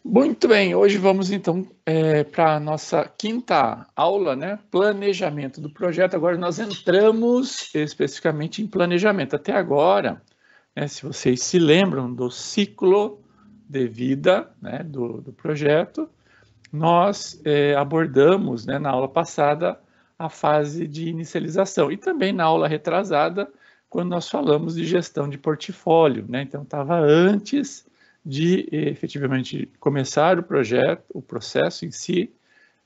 Muito bem, hoje vamos então para a nossa quinta aula, né? Planejamento do projeto. Agora nós entramos especificamente em planejamento. Até agora, né, se vocês se lembram do ciclo de vida, né, do projeto, nós abordamos, né, na aula passada a fase de inicialização e também na aula retrasada, quando nós falamos de gestão de portfólio, né? Então estava antes de efetivamente começar o projeto, o processo em si,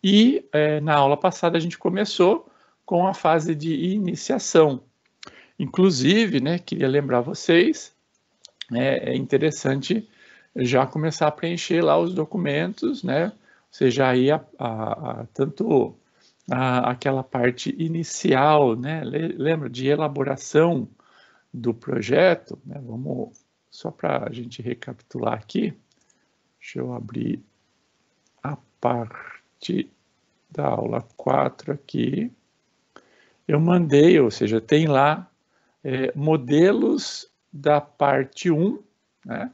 e na aula passada a gente começou com a fase de iniciação. Inclusive, né, queria lembrar vocês, é interessante já começar a preencher lá os documentos, né? Ou seja, aí tanto aquela parte inicial, né? Lembra de elaboração do projeto, né? Vamos só para a gente recapitular aqui. Deixa eu abrir a parte da aula 4 aqui. Eu mandei, ou seja, tem lá modelos da parte 1, né?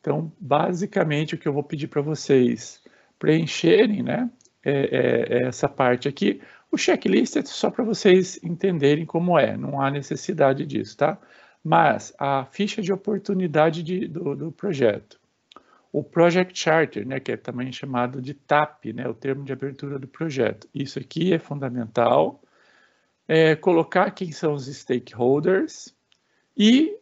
Então, basicamente, o que eu vou pedir para vocês preencherem, né, essa parte aqui. O checklist é só para vocês entenderem como é, não há necessidade disso, tá? Mas a ficha de oportunidade do projeto, o Project Charter, né, que é também chamado de TAP, né, o termo de abertura do projeto. Isso aqui é fundamental. Colocar quem são os stakeholders e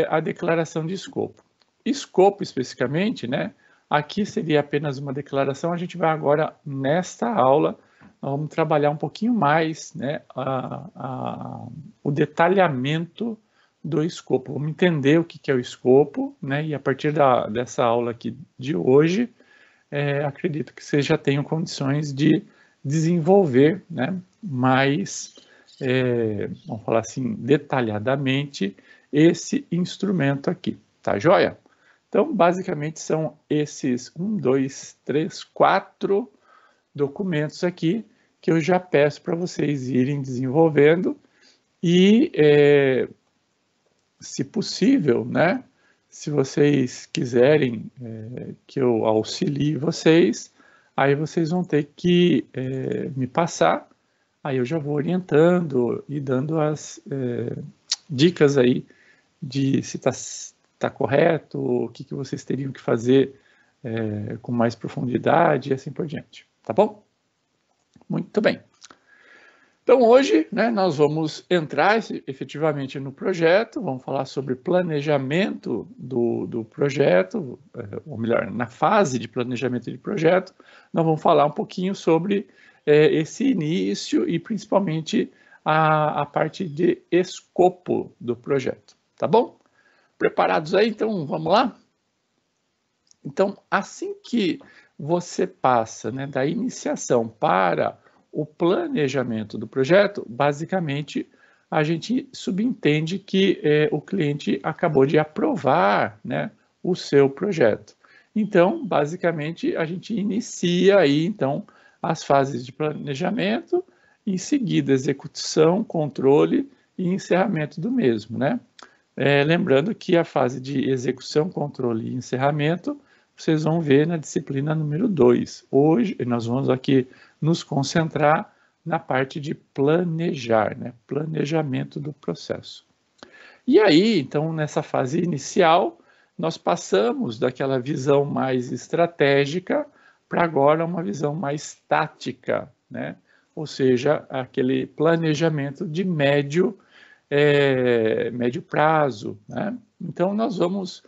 a declaração de escopo. Escopo, especificamente, né, aqui seria apenas uma declaração. A gente vai agora, nesta aula, nós vamos trabalhar um pouquinho mais, né, o detalhamento do escopo. Vamos entender o que é o escopo, né, e a partir dessa aula aqui de hoje, acredito que vocês já tenham condições de desenvolver, né, mais, vamos falar assim, detalhadamente, esse instrumento aqui, tá joia? Então, basicamente, são esses 1, 2, 3, 4 documentos aqui que eu já peço para vocês irem desenvolvendo e, se possível, né, se vocês quiserem que eu auxilie vocês, aí vocês vão ter que me passar, aí eu já vou orientando e dando as dicas aí de se está correto, o que vocês teriam que fazer com mais profundidade e assim por diante, tá bom? Muito bem. Então, hoje, né, nós vamos entrar efetivamente no projeto, vamos falar sobre planejamento do projeto, ou melhor, na fase de planejamento de projeto, nós vamos falar um pouquinho sobre esse início e principalmente a parte de escopo do projeto, tá bom? Preparados aí? Então, vamos lá? Então, assim que você passa, né, da iniciação para o planejamento do projeto, basicamente, a gente subentende que o cliente acabou de aprovar, né, o seu projeto. Então, basicamente, a gente inicia aí, então, as fases de planejamento, em seguida, execução, controle e encerramento do mesmo, né? Lembrando que a fase de execução, controle e encerramento, vocês vão ver na disciplina número 2. Hoje, nós vamos aqui nos concentrar na parte de planejar, né? Planejamento do processo. E aí, então, nessa fase inicial, nós passamos daquela visão mais estratégica para agora uma visão mais tática, né? Ou seja, aquele planejamento de médio prazo, né? Então, nós vamos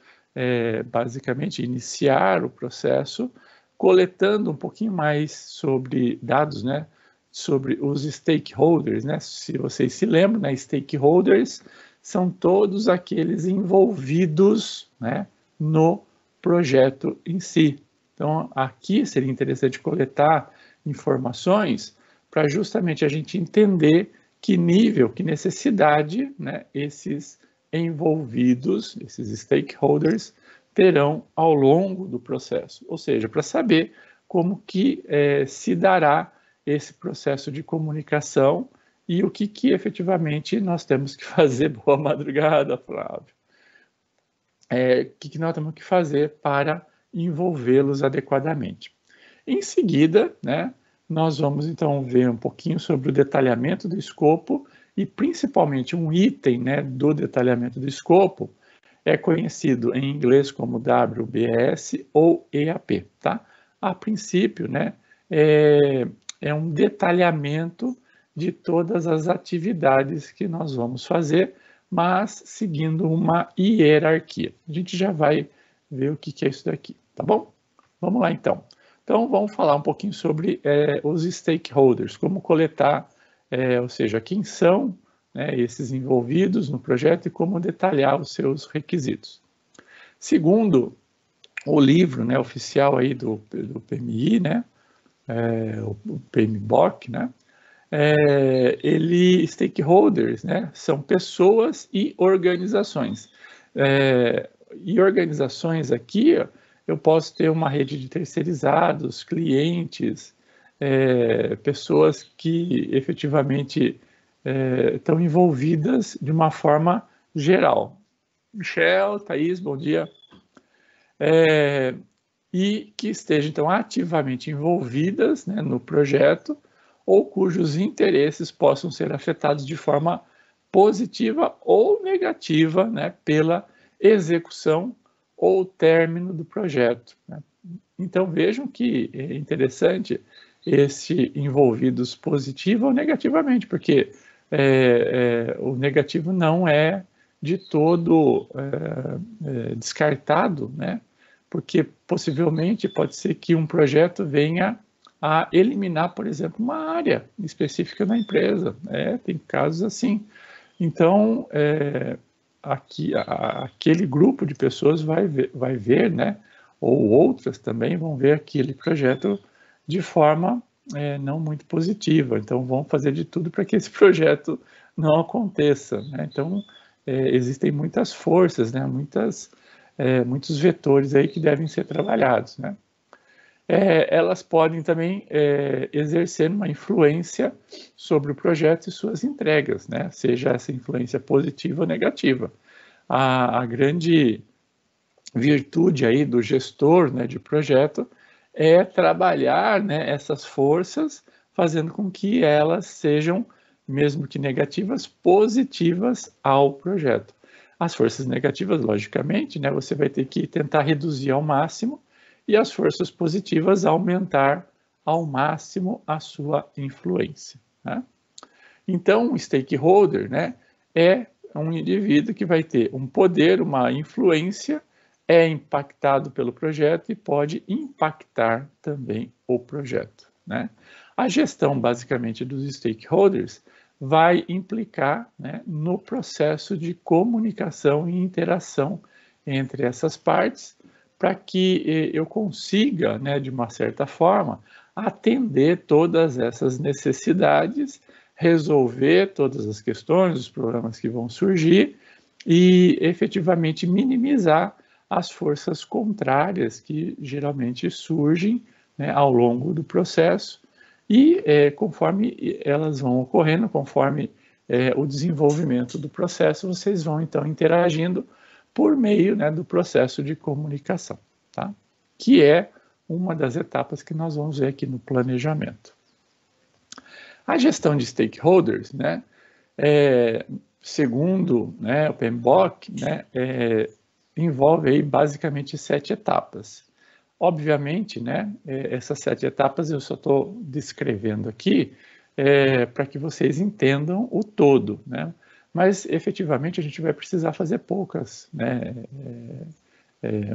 basicamente iniciar o processo coletando um pouquinho mais sobre dados, né? Sobre os stakeholders, né? Se vocês se lembram, né? Stakeholders são todos aqueles envolvidos, né, no projeto em si. Então, aqui seria interessante coletar informações para justamente a gente entender que nível, que necessidade, né, esses envolvidos, esses stakeholders, terão ao longo do processo. Ou seja, para saber como que se dará esse processo de comunicação e o que efetivamente nós temos que fazer. Boa madrugada, Flávio. O que nós temos que fazer para envolvê-los adequadamente. Em seguida, né, nós vamos então ver um pouquinho sobre o detalhamento do escopo e principalmente um item, né, do detalhamento do escopo é conhecido em inglês como WBS ou EAP, tá? A princípio, né, é um detalhamento de todas as atividades que nós vamos fazer, mas seguindo uma hierarquia. A gente já vai ver o que é isso daqui, tá bom? Vamos lá então. Então vamos falar um pouquinho sobre os stakeholders, como coletar, ou seja, quem são, né, esses envolvidos no projeto e como detalhar os seus requisitos. Segundo o livro, né, oficial aí do PMI, né, o PMBOK, né, stakeholders, né, são pessoas e organizações. E organizações aqui, eu posso ter uma rede de terceirizados, clientes, pessoas que efetivamente estão envolvidas de uma forma geral. Michel, Thaís, bom dia. E que estejam, então, ativamente envolvidas, né, no projeto ou cujos interesses possam ser afetados de forma positiva ou negativa, né, pela execução ou término do projeto, né? Então, vejam que é interessante esse envolvidos positivo ou negativamente, porque o negativo não é de todo descartado, né? Porque possivelmente pode ser que um projeto venha a eliminar, por exemplo, uma área específica da empresa. Tem casos assim. Então, aquele grupo de pessoas vai ver, né? Ou outras também vão ver aquele projeto de forma não muito positiva. Então, vão fazer de tudo para que esse projeto não aconteça, né? Então, existem muitas forças, né? Muitos vetores aí que devem ser trabalhados, né? Elas podem também exercer uma influência sobre o projeto e suas entregas, né? Seja essa influência positiva ou negativa. A grande virtude aí do gestor, né, de projeto é trabalhar, né, essas forças, fazendo com que elas sejam, mesmo que negativas, positivas ao projeto. As forças negativas, logicamente, né, você vai ter que tentar reduzir ao máximo, e as forças positivas aumentar ao máximo a sua influência, né? Então, um stakeholder, né, é um indivíduo que vai ter um poder, uma influência, é impactado pelo projeto e pode impactar também o projeto, né? A gestão, basicamente, dos stakeholders vai implicar, né, no processo de comunicação e interação entre essas partes, para que eu consiga, né, de uma certa forma, atender todas essas necessidades, resolver todas as questões, os problemas que vão surgir e efetivamente minimizar as forças contrárias que geralmente surgem, né, ao longo do processo e conforme elas vão ocorrendo, conforme o desenvolvimento do processo, vocês vão então interagindo por meio, né, do processo de comunicação, tá? Que é uma das etapas que nós vamos ver aqui no planejamento. A gestão de stakeholders, né, segundo, né, o PMBOK, né, envolve aí basicamente 7 etapas. Obviamente, né, essas 7 etapas eu só estou descrevendo aqui para que vocês entendam o todo, né? Mas efetivamente a gente vai precisar fazer poucas, né?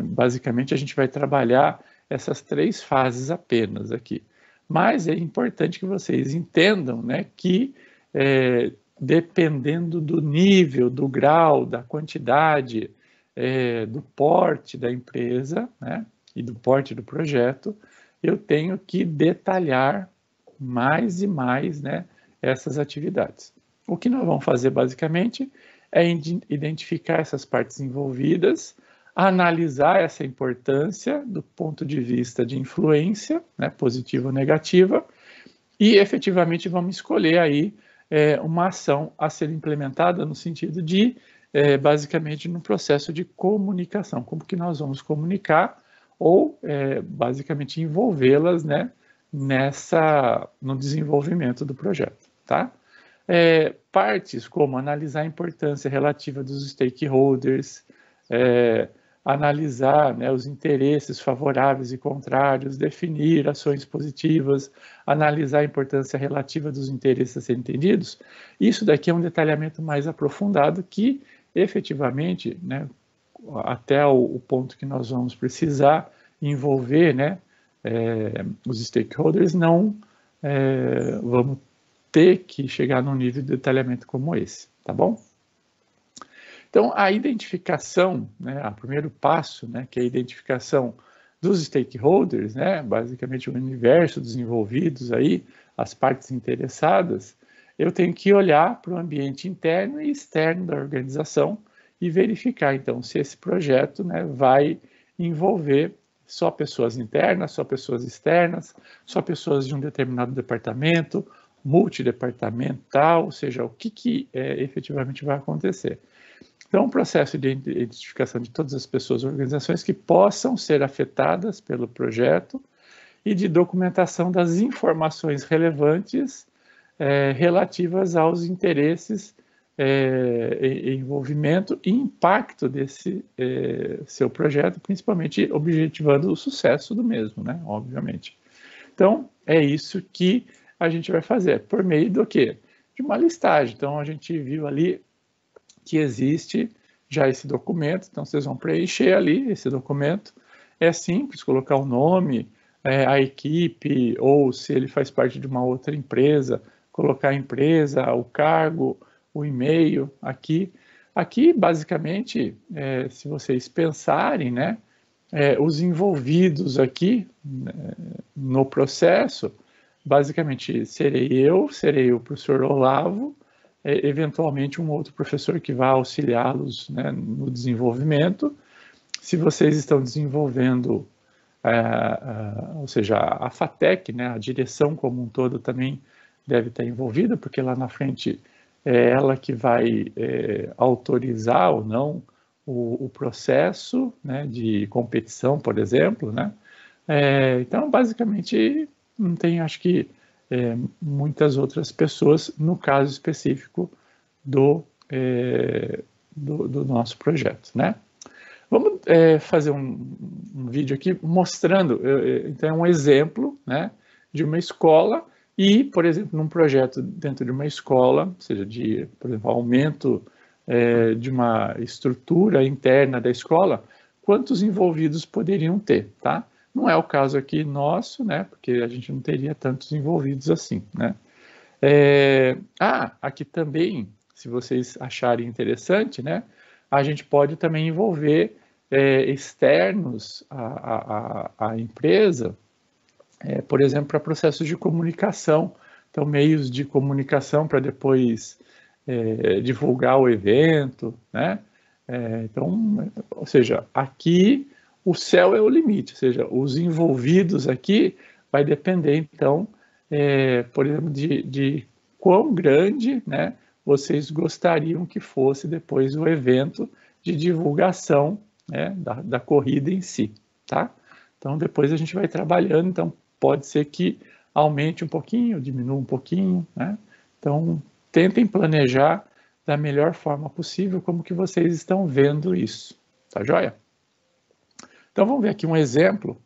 Basicamente a gente vai trabalhar essas 3 fases apenas aqui. Mas é importante que vocês entendam, né, que dependendo do nível, do grau, da quantidade, do porte da empresa, né, e do porte do projeto, eu tenho que detalhar mais e mais, né, essas atividades. O que nós vamos fazer basicamente é identificar essas partes envolvidas, analisar essa importância do ponto de vista de influência, né, positiva ou negativa, e efetivamente vamos escolher aí uma ação a ser implementada no sentido de, basicamente, no processo de comunicação, como que nós vamos comunicar ou basicamente envolvê-las, né, no desenvolvimento do projeto, tá? Partes como analisar a importância relativa dos stakeholders, analisar, né, os interesses favoráveis e contrários, definir ações positivas, analisar a importância relativa dos interesses a serem entendidos. Isso daqui é um detalhamento mais aprofundado que, efetivamente, né, até o ponto que nós vamos precisar envolver, né, os stakeholders, não vamos ter que chegar num nível de detalhamento como esse, tá bom? Então, a identificação, né, o primeiro passo, né, que é a identificação dos stakeholders, né, basicamente o universo dos envolvidos aí, as partes interessadas, eu tenho que olhar para o ambiente interno e externo da organização e verificar, então, se esse projeto, né, vai envolver só pessoas internas, só pessoas externas, só pessoas de um determinado departamento, multidepartamental, ou seja, o que efetivamente vai acontecer. Então, um processo de identificação de todas as pessoas e organizações que possam ser afetadas pelo projeto e de documentação das informações relevantes relativas aos interesses, envolvimento e impacto desse seu projeto, principalmente objetivando o sucesso do mesmo, né? Obviamente. Então, é isso que a gente vai fazer, por meio do quê? De uma listagem. Então, a gente viu ali que existe já esse documento, então vocês vão preencher ali esse documento. É simples, colocar o nome, a equipe, ou se ele faz parte de uma outra empresa, colocar a empresa, o cargo, o e-mail aqui. Aqui, basicamente, se vocês pensarem, né, os envolvidos aqui no processo, basicamente serei o professor Olavo, eventualmente um outro professor que vai auxiliá-los, né, no desenvolvimento. Se vocês estão desenvolvendo, ou seja, a FATEC, né, a direção como um todo também deve estar envolvida, porque lá na frente é ela que vai autorizar ou não o processo, né, de competição, por exemplo, né? Então, basicamente, não tem, acho que, muitas outras pessoas no caso específico do nosso projeto, né? Vamos fazer um vídeo aqui mostrando, então é um exemplo, né, de uma escola e, por exemplo, num projeto dentro de uma escola, ou seja, por exemplo, aumento de uma estrutura interna da escola, quantos envolvidos poderiam ter, tá? Não é o caso aqui nosso, né, porque a gente não teria tantos envolvidos assim, né? Aqui também, se vocês acharem interessante, né, a gente pode também envolver externos à empresa, por exemplo, para processos de comunicação, então meios de comunicação para depois divulgar o evento, né? Então, ou seja, aqui o céu é o limite, ou seja, os envolvidos aqui vai depender, então, por exemplo, de quão grande, né, vocês gostariam que fosse depois o evento de divulgação, né, da corrida em si, tá? Então, depois a gente vai trabalhando, então pode ser que aumente um pouquinho, diminua um pouquinho, né? Então, tentem planejar da melhor forma possível como que vocês estão vendo isso, tá joia? Então, vamos ver aqui um exemplo.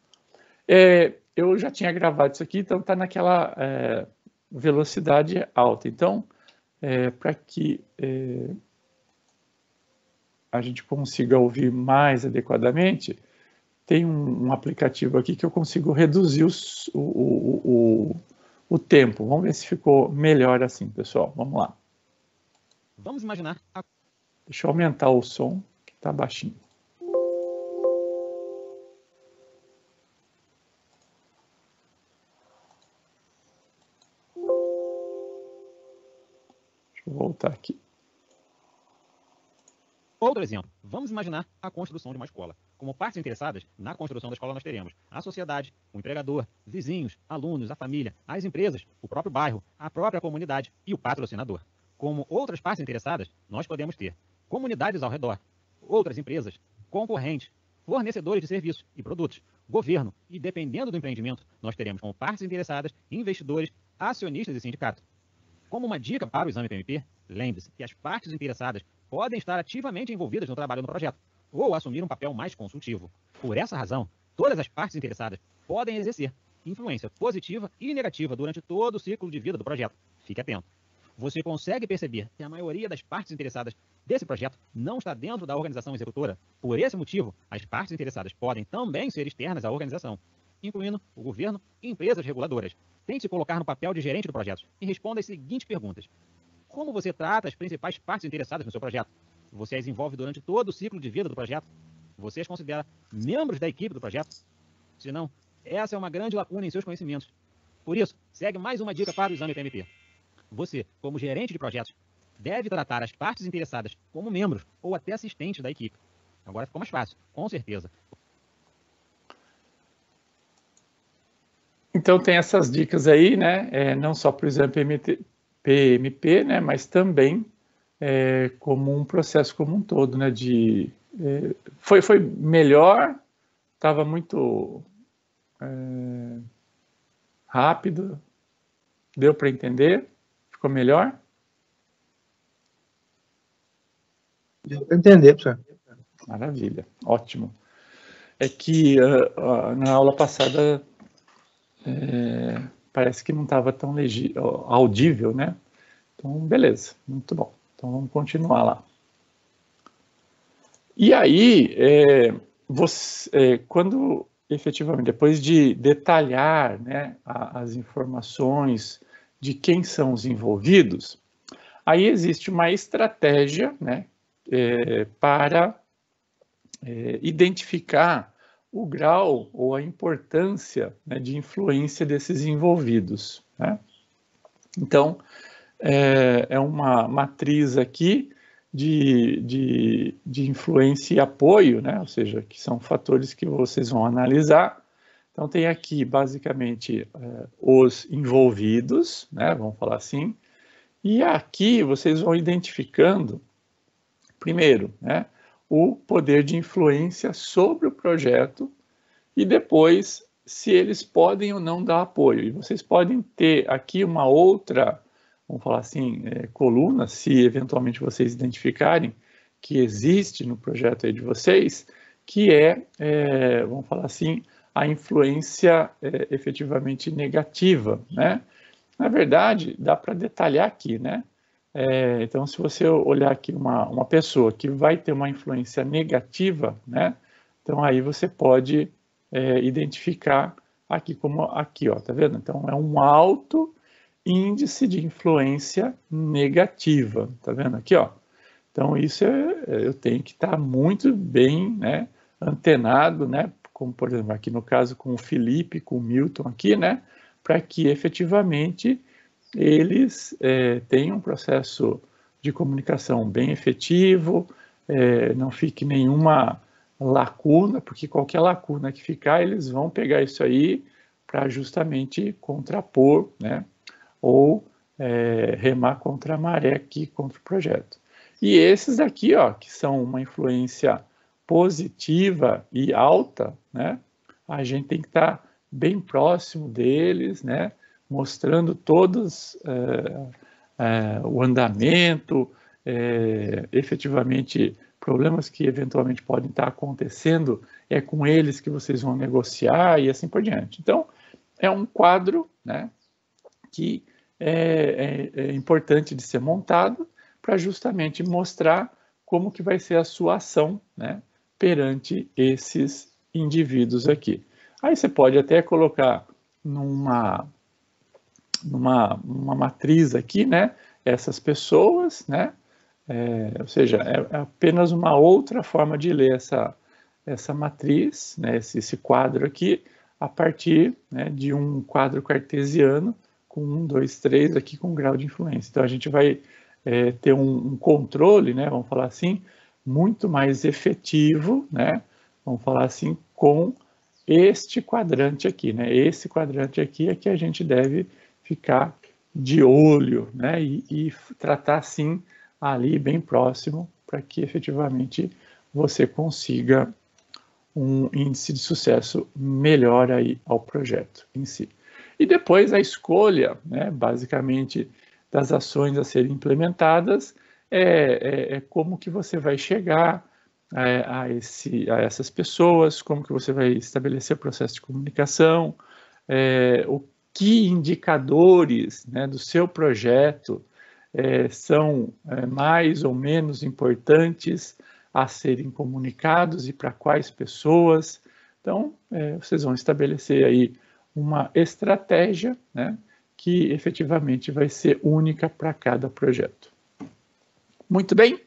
Eu já tinha gravado isso aqui, então está naquela velocidade alta. Então, para que a gente consiga ouvir mais adequadamente, tem um aplicativo aqui que eu consigo reduzir o tempo. Vamos ver se ficou melhor assim, pessoal. Vamos lá. Vamos imaginar... Deixa eu aumentar o som, que está baixinho. Deixa eu voltar aqui. Outro exemplo, vamos imaginar a construção de uma escola. Como partes interessadas, na construção da escola nós teremos a sociedade, o empregador, vizinhos, alunos, a família, as empresas, o próprio bairro, a própria comunidade e o patrocinador. Como outras partes interessadas, nós podemos ter comunidades ao redor, outras empresas, concorrentes, fornecedores de serviços e produtos, governo e, dependendo do empreendimento, nós teremos como partes interessadas, investidores, acionistas e sindicatos. Como uma dica para o exame PMP, lembre-se que as partes interessadas podem estar ativamente envolvidas no trabalho no projeto, ou assumir um papel mais consultivo. Por essa razão, todas as partes interessadas podem exercer influência positiva e negativa durante todo o ciclo de vida do projeto. Fique atento. Você consegue perceber que a maioria das partes interessadas desse projeto não está dentro da organização executora. Por esse motivo, as partes interessadas podem também ser externas à organização, incluindo o governo e empresas reguladoras. Tente se colocar no papel de gerente do projeto e responda as seguintes perguntas. Como você trata as principais partes interessadas no seu projeto? Você as envolve durante todo o ciclo de vida do projeto? Você as considera membros da equipe do projeto? Se não, essa é uma grande lacuna em seus conhecimentos. Por isso, segue mais uma dica para o exame PMP. Você, como gerente de projetos, deve tratar as partes interessadas como membros ou até assistentes da equipe. Agora ficou mais fácil, com certeza. Então tem essas dicas aí, né? Não só para o exame PMP, né? Mas também como um processo como um todo, né? Foi melhor, estava muito rápido, deu para entender, ficou melhor? Deu para entender, professor. Maravilha, ótimo. É que na aula passada parece que não estava tão audível, né? Então, beleza, muito bom. Então, vamos continuar lá. E aí, quando efetivamente, depois de detalhar, né, as informações de quem são os envolvidos, aí existe uma estratégia, né, para identificar o grau ou a importância, né, de influência desses envolvidos, né? Então, é uma matriz aqui de influência e apoio, né? Ou seja, que são fatores que vocês vão analisar. Então, tem aqui, basicamente, os envolvidos, né? Vamos falar assim. E aqui vocês vão identificando, primeiro, né, o poder de influência sobre o projeto e depois se eles podem ou não dar apoio. E vocês podem ter aqui uma outra, vamos falar assim, coluna, se eventualmente vocês identificarem que existe no projeto aí de vocês, que vamos falar assim, a influência efetivamente negativa, né? Na verdade, dá para detalhar aqui, né? Então, se você olhar aqui uma pessoa que vai ter uma influência negativa, né? Então, aí você pode identificar aqui como aqui, ó, tá vendo? Então, é um alto índice de influência negativa, tá vendo aqui, ó? Então, isso eu tenho que estar muito bem, né, antenado, né? Como, por exemplo, aqui no caso com o Felipe, com o Milton aqui, né? Para que efetivamente eles tenham um processo de comunicação bem efetivo, não fique nenhuma lacuna, porque qualquer lacuna que ficar, eles vão pegar isso aí para justamente contrapor, né, ou remar contra a maré aqui, contra o projeto. E esses aqui, ó, que são uma influência positiva e alta, né, a gente tem que estar bem próximo deles, né, mostrando todos o andamento, efetivamente problemas que eventualmente podem estar acontecendo, é com eles que vocês vão negociar e assim por diante. Então, é um quadro, né, que é importante de ser montado para justamente mostrar como que vai ser a sua ação, né, perante esses indivíduos aqui. Aí você pode até colocar numa matriz aqui, né, essas pessoas, né, ou seja, é apenas uma outra forma de ler essa matriz, né, esse quadro aqui, a partir, né, de um quadro cartesiano com 1, 2, 3 aqui com grau de influência. Então a gente vai ter um controle, né, vamos falar assim, muito mais efetivo, né, vamos falar assim, com este quadrante aqui, né, esse quadrante aqui é que a gente deve ficar de olho, né, e tratar assim ali bem próximo para que efetivamente você consiga um índice de sucesso melhor aí ao projeto em si. E depois a escolha, né, basicamente, das ações a serem implementadas é como que você vai chegar a essas pessoas, como que você vai estabelecer o processo de comunicação, o que indicadores, né, do seu projeto são mais ou menos importantes a serem comunicados e para quais pessoas. Então, vocês vão estabelecer aí uma estratégia, né, que efetivamente vai ser única para cada projeto. Muito bem?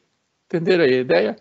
Entenderam aí a ideia?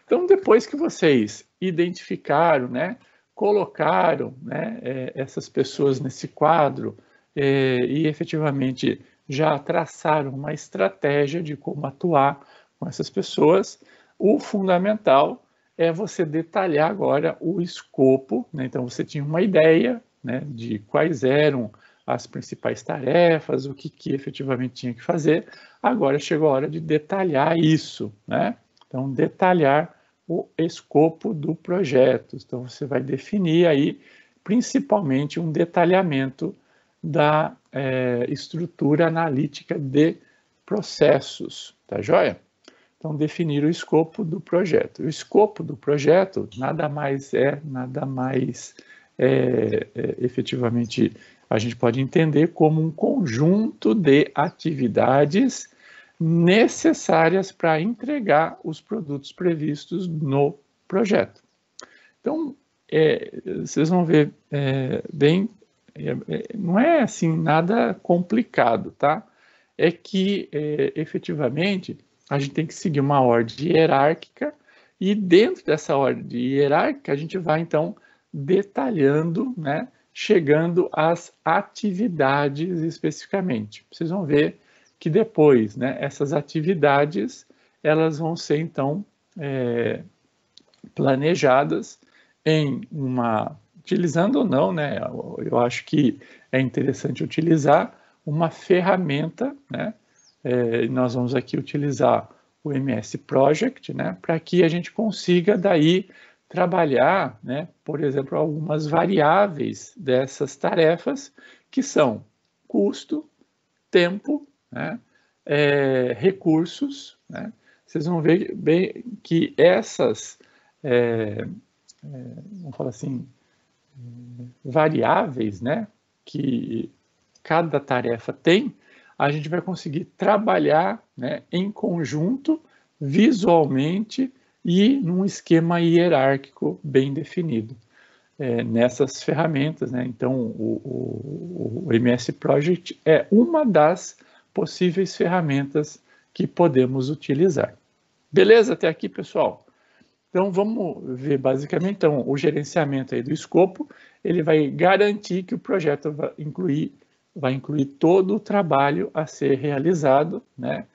Então, depois que vocês identificaram, né, colocaram, né, essas pessoas nesse quadro e efetivamente já traçaram uma estratégia de como atuar com essas pessoas, o fundamental é você detalhar agora o escopo, né? Então, você tinha uma ideia, né, de quais eram as principais tarefas, o que efetivamente tinha que fazer. Agora chegou a hora de detalhar isso, né? Então, detalhar o escopo do projeto. Então, você vai definir aí, principalmente, um detalhamento da estrutura analítica de processos, tá joia? Então, definir o escopo do projeto. O escopo do projeto nada mais efetivamente, a gente pode entender como um conjunto de atividades necessárias para entregar os produtos previstos no projeto. Então, vocês vão ver bem, não é assim nada complicado, tá? É que, efetivamente, a gente tem que seguir uma ordem hierárquica e dentro dessa ordem hierárquica a gente vai, então, detalhando, né, chegando às atividades especificamente. Vocês vão ver que depois, né, essas atividades, elas vão ser, então, planejadas em utilizando ou não, né, eu acho que é interessante utilizar uma ferramenta, né, nós vamos aqui utilizar o MS Project, né, para que a gente consiga daí trabalhar, né, por exemplo, algumas variáveis dessas tarefas, que são custo, tempo, né, recursos, né. Vocês vão ver bem que essas, vamos falar assim, variáveis, né, que cada tarefa tem, a gente vai conseguir trabalhar, né, em conjunto, visualmente e num esquema hierárquico bem definido. Nessas ferramentas, né? Então, o MS Project é uma das possíveis ferramentas que podemos utilizar. Beleza até aqui, pessoal? Então, vamos ver basicamente, então, o gerenciamento aí do escopo, ele vai garantir que o projeto vai incluir todo o trabalho a ser realizado, né,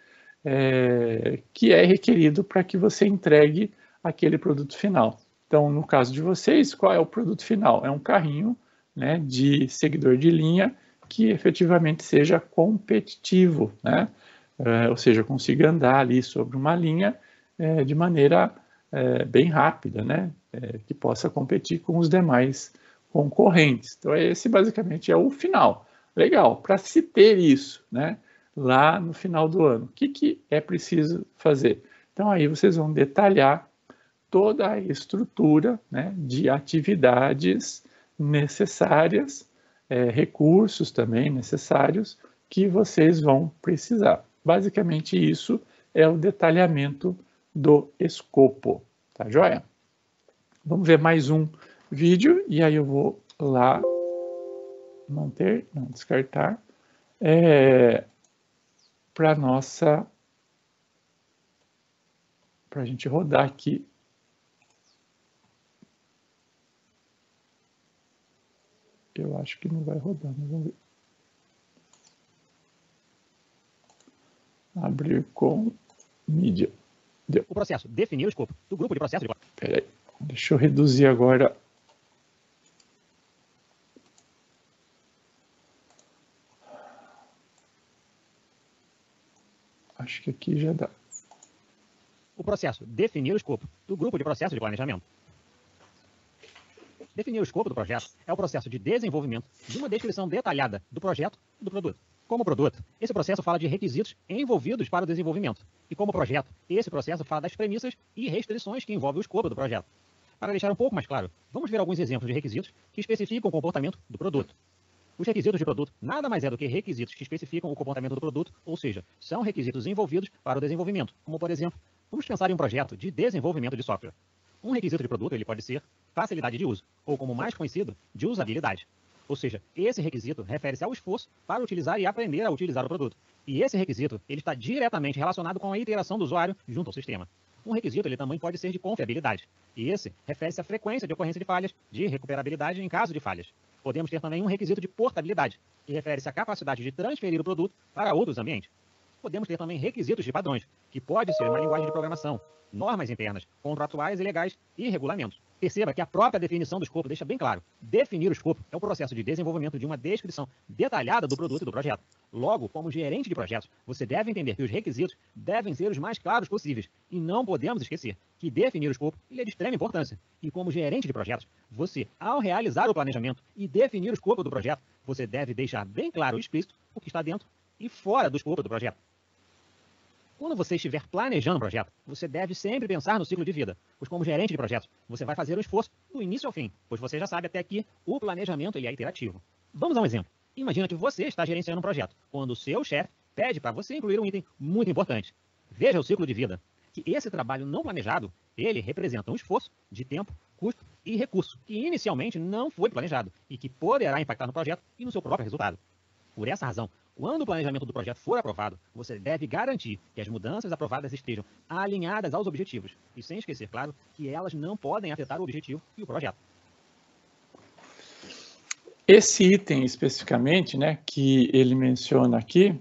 que é requerido para que você entregue aquele produto final. Então, no caso de vocês, qual é o produto final? É um carrinho, né, de seguidor de linha que efetivamente seja competitivo, né, ou seja, consiga andar ali sobre uma linha de maneira bem rápida, né, que possa competir com os demais concorrentes. Então, esse basicamente é o final. Legal, para se ter isso, né, lá no final do ano, o que é preciso fazer? Então, aí vocês vão detalhar toda a estrutura, né, de atividades necessárias, recursos também necessários que vocês vão precisar. Basicamente, isso é o detalhamento do escopo, tá joia? Vamos ver mais um vídeo e aí eu vou lá descartar para a gente rodar aqui. Eu acho que não vai rodar, mas vamos ver. Abrir com mídia. Deu. O processo. Definir o escopo do grupo de processo de... Espera aí. Deixa eu reduzir agora. Acho que aqui já dá. O processo. Definir o escopo do grupo de processo de planejamento. Definir o escopo do projeto é o processo de desenvolvimento de uma descrição detalhada do projeto e do produto. Como produto, esse processo fala de requisitos envolvidos para o desenvolvimento. E como projeto, esse processo fala das premissas e restrições que envolvem o escopo do projeto. Para deixar um pouco mais claro, vamos ver alguns exemplos de requisitos que especificam o comportamento do produto. Os requisitos de produto nada mais é do que requisitos que especificam o comportamento do produto, ou seja, são requisitos envolvidos para o desenvolvimento, como por exemplo, vamos pensar em um projeto de desenvolvimento de software. Um requisito de produto ele pode ser facilidade de uso, ou como mais conhecido, de usabilidade. Ou seja, esse requisito refere-se ao esforço para utilizar e aprender a utilizar o produto. E esse requisito ele está diretamente relacionado com a interação do usuário junto ao sistema. Um requisito ele também pode ser de confiabilidade, e esse refere-se à frequência de ocorrência de falhas, de recuperabilidade em caso de falhas. Podemos ter também um requisito de portabilidade, que refere-se à capacidade de transferir o produto para outros ambientes. Podemos ter também requisitos de padrões, que pode ser uma linguagem de programação, normas internas, contratuais e legais e regulamentos. Perceba que a própria definição do escopo deixa bem claro. Definir o escopo é o processo de desenvolvimento de uma descrição detalhada do produto e do projeto. Logo, como gerente de projetos, você deve entender que os requisitos devem ser os mais claros possíveis. E não podemos esquecer que definir o escopo ele é de extrema importância. E como gerente de projetos, você, ao realizar o planejamento e definir o escopo do projeto, você deve deixar bem claro e explícito o que está dentro e fora do escopo do projeto. Quando você estiver planejando um projeto, você deve sempre pensar no ciclo de vida, pois como gerente de projetos, você vai fazer um esforço do início ao fim, pois você já sabe até aqui o planejamento ele é iterativo. Vamos a um exemplo. Imagina que você está gerenciando um projeto, quando o seu chefe pede para você incluir um item muito importante. Veja o ciclo de vida, que esse trabalho não planejado, ele representa um esforço de tempo, custo e recurso, que inicialmente não foi planejado e que poderá impactar no projeto e no seu próprio resultado. Por essa razão, quando o planejamento do projeto for aprovado, você deve garantir que as mudanças aprovadas estejam alinhadas aos objetivos, e sem esquecer, claro, que elas não podem afetar o objetivo e o projeto. Esse item especificamente, né, que ele menciona aqui,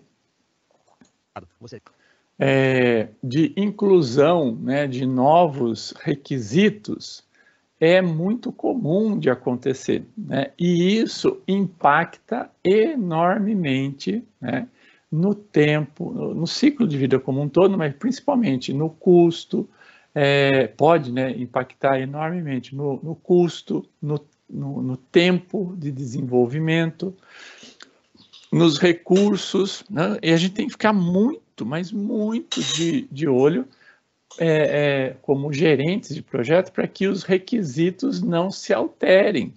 de inclusão, né, de novos requisitos, é muito comum de acontecer, né? E isso impacta enormemente, né, no tempo, no ciclo de vida como um todo, mas principalmente no custo, pode, né, impactar enormemente no custo, no tempo de desenvolvimento, nos recursos, né? E a gente tem que ficar muito, mas muito de olho como gerentes de projeto, para que os requisitos não se alterem.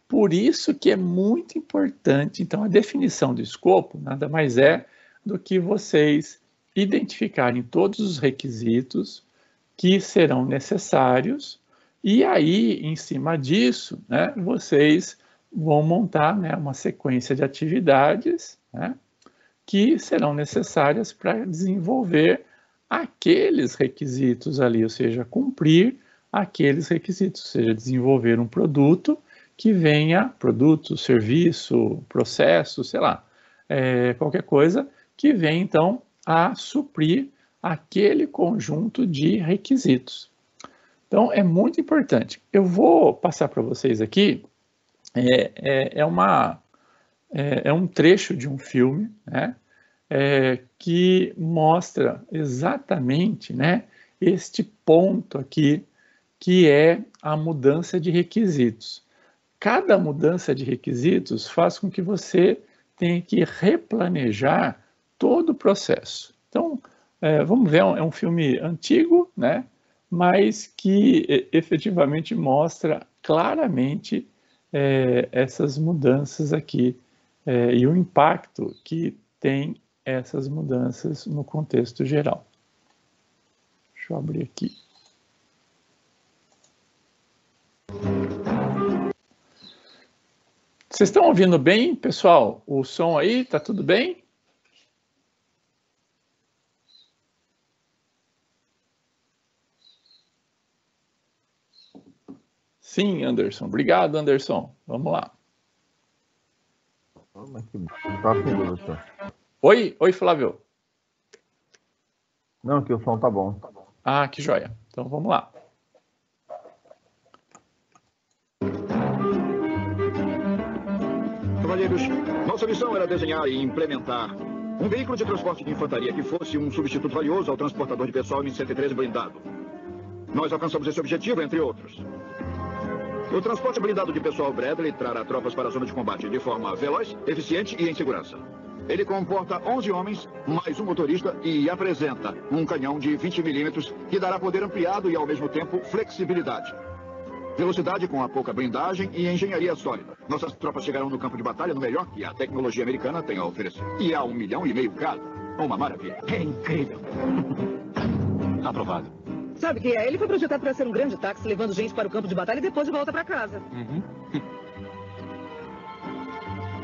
Por isso que é muito importante, então, a definição do escopo nada mais é do que vocês identificarem todos os requisitos que serão necessários e aí, em cima disso, né, vocês vão montar, né, uma sequência de atividades, né, que serão necessárias para desenvolver aqueles requisitos ali, ou seja, cumprir aqueles requisitos, ou seja, desenvolver um produto que venha, produto, serviço, processo, sei lá, qualquer coisa que venha, então, a suprir aquele conjunto de requisitos. Então, é muito importante. Eu vou passar para vocês aqui, é um trecho de um filme, né, que mostra exatamente, né, este ponto aqui, que é a mudança de requisitos. Cada mudança de requisitos faz com que você tenha que replanejar todo o processo. Então, vamos ver, é um filme antigo, né, mas que efetivamente mostra claramente essas mudanças aqui e o impacto que tem essas mudanças no contexto geral. Deixa eu abrir aqui. Vocês estão ouvindo bem, pessoal? O som aí, tá tudo bem? Sim, Anderson. Obrigado, Anderson. Vamos lá. Oi, Flávio. Não, que o som tá bom. Ah, que joia. Então, vamos lá. Cavalheiros, nossa missão era desenhar e implementar um veículo de transporte de infantaria que fosse um substituto valioso ao transportador de pessoal M-113 blindado. Nós alcançamos esse objetivo, entre outros. O transporte blindado de pessoal Bradley trará tropas para a zona de combate de forma veloz, eficiente e em segurança. Ele comporta 11 homens, mais um motorista e apresenta um canhão de 20 milímetros que dará poder ampliado e, ao mesmo tempo, flexibilidade. Velocidade com a pouca blindagem e engenharia sólida. Nossas tropas chegarão no campo de batalha no melhor que a tecnologia americana tem a oferecer. E há 1,5 milhão cada. Uma maravilha. É incrível. Aprovado. Sabe o que é? Ele foi projetado para ser um grande táxi, levando gente para o campo de batalha e depois de volta para casa.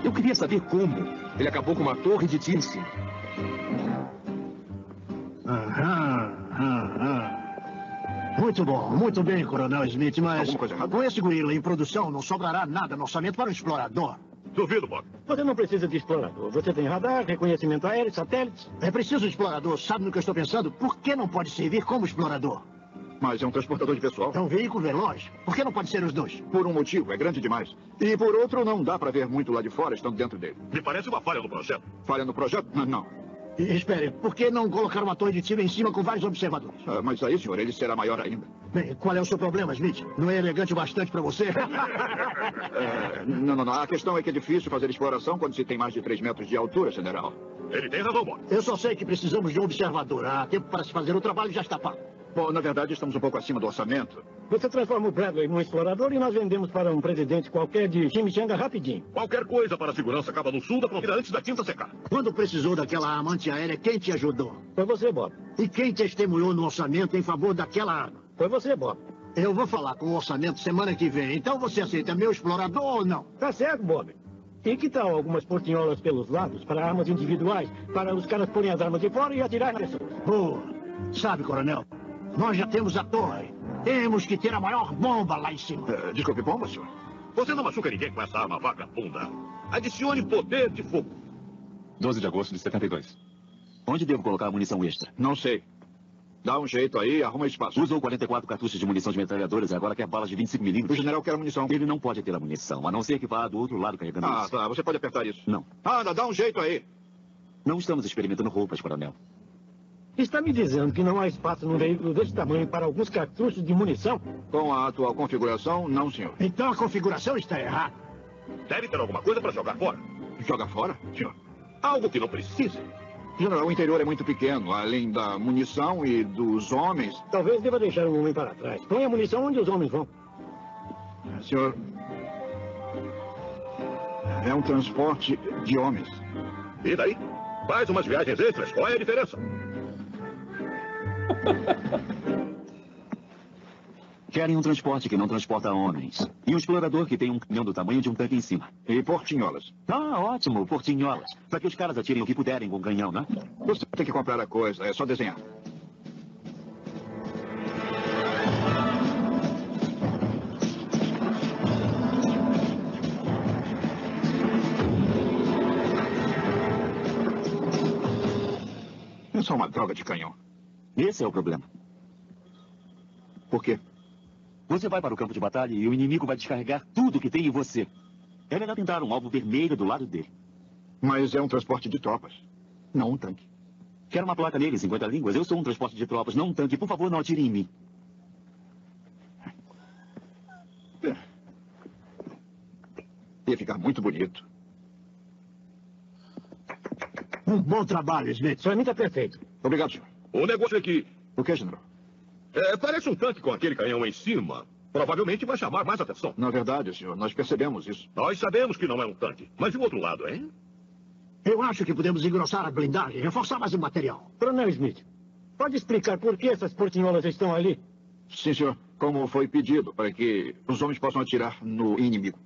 Eu queria saber como. Ele acabou com uma torre de tiro em cima. Muito bom, muito bem, Coronel Smith, mas Alguma coisa errada? com esse gorila em produção, não sobrará nada no orçamento para o explorador. Duvido, Bob. Você não precisa de explorador. Você tem radar, reconhecimento aéreo, satélites. É preciso explorador, sabe no que eu estou pensando? Por que não pode servir como explorador? Mas é um transportador de pessoal. É um veículo veloz. Por que não pode ser os dois? Por um motivo, é grande demais. E por outro, não dá para ver muito lá de fora, estando dentro dele. Me parece uma falha no projeto. Falha no projeto? Não. E, espere, por que não colocar uma torre de tiro em cima com vários observadores? Mas aí, senhor, ele será maior ainda. Bem, qual é o seu problema, Smith? Não é elegante o bastante para você? Não. A questão é que é difícil fazer exploração quando se tem mais de 3 metros de altura, general. Ele tem razão, Bob. Eu só sei que precisamos de um observador. Há tempo para se fazer o trabalho já está pago. Bom, na verdade, estamos um pouco acima do orçamento. Você transforma o Bradley num explorador e nós vendemos para um presidente qualquer de chimichanga rapidinho. Qualquer coisa para a segurança acaba no sul da fronteira antes da tinta secar. Quando precisou daquela arma antiaérea, quem te ajudou? Foi você, Bob. E quem testemunhou no orçamento em favor daquela arma? Foi você, Bob. Eu vou falar com o orçamento semana que vem. Então você aceita meu explorador ou não? Tá certo, Bob. E que tal algumas portinholas pelos lados para armas individuais, para os caras porem as armas de fora e atirar nas pessoas? Boa. Sabe, coronel, nós já temos a torre. Temos que ter a maior bomba lá em cima. Desculpe, bomba, senhor? Você não machuca ninguém com essa arma vagabunda. Adicione poder de fogo. 12 de agosto de 72. Onde devo colocar a munição extra? Não sei. Dá um jeito aí, arruma espaço. Usou 44 cartuchos de munição de metralhadoras e agora quer balas de 25 milímetros. O general quer a munição. Ele não pode ter a munição, a não ser que vá do outro lado carregando isso. Tá. Você pode apertar isso. Não. Dá um jeito aí. Não estamos experimentando roupas, coronel. Está me dizendo que não há espaço num veículo desse tamanho para alguns cartuchos de munição? Com a atual configuração, não, senhor. Então a configuração está errada. Deve ter alguma coisa para jogar fora. Joga fora, senhor? Algo que não precise. General, o interior é muito pequeno, além da munição e dos homens. Talvez deva deixar um homem para trás. Põe a munição onde os homens vão. Senhor, é um transporte de homens. E daí? Faz umas viagens extras. Qual é a diferença? Querem um transporte que não transporta homens. E um explorador que tem um caminhão do tamanho de um tanque em cima. E portinholas. Ótimo, portinholas. Para que os caras atirem o que puderem com o canhão, né? Você tem que comprar a coisa, é só desenhar. É só uma droga de canhão. Esse é o problema. Por quê? Você vai para o campo de batalha e o inimigo vai descarregar tudo que tem em você. É melhor pintar um alvo vermelho do lado dele. Mas é um transporte de tropas, não um tanque. Quer uma placa nele, 50 línguas? Eu sou um transporte de tropas, não um tanque. Por favor, não atire em mim. Ia ficar muito bonito. Um bom trabalho, Smith. Para mim está perfeito. Obrigado, senhor. O negócio é que... O que, general? parece um tanque com aquele canhão em cima. Provavelmente vai chamar mais atenção. Na verdade, senhor, nós percebemos isso. Nós sabemos que não é um tanque. Mas e o outro lado, hein? Eu acho que podemos engrossar a blindagem, reforçar mais o material. Coronel Smith, pode explicar por que essas portinholas estão ali? Sim, senhor. Como foi pedido, para que os homens possam atirar no inimigo.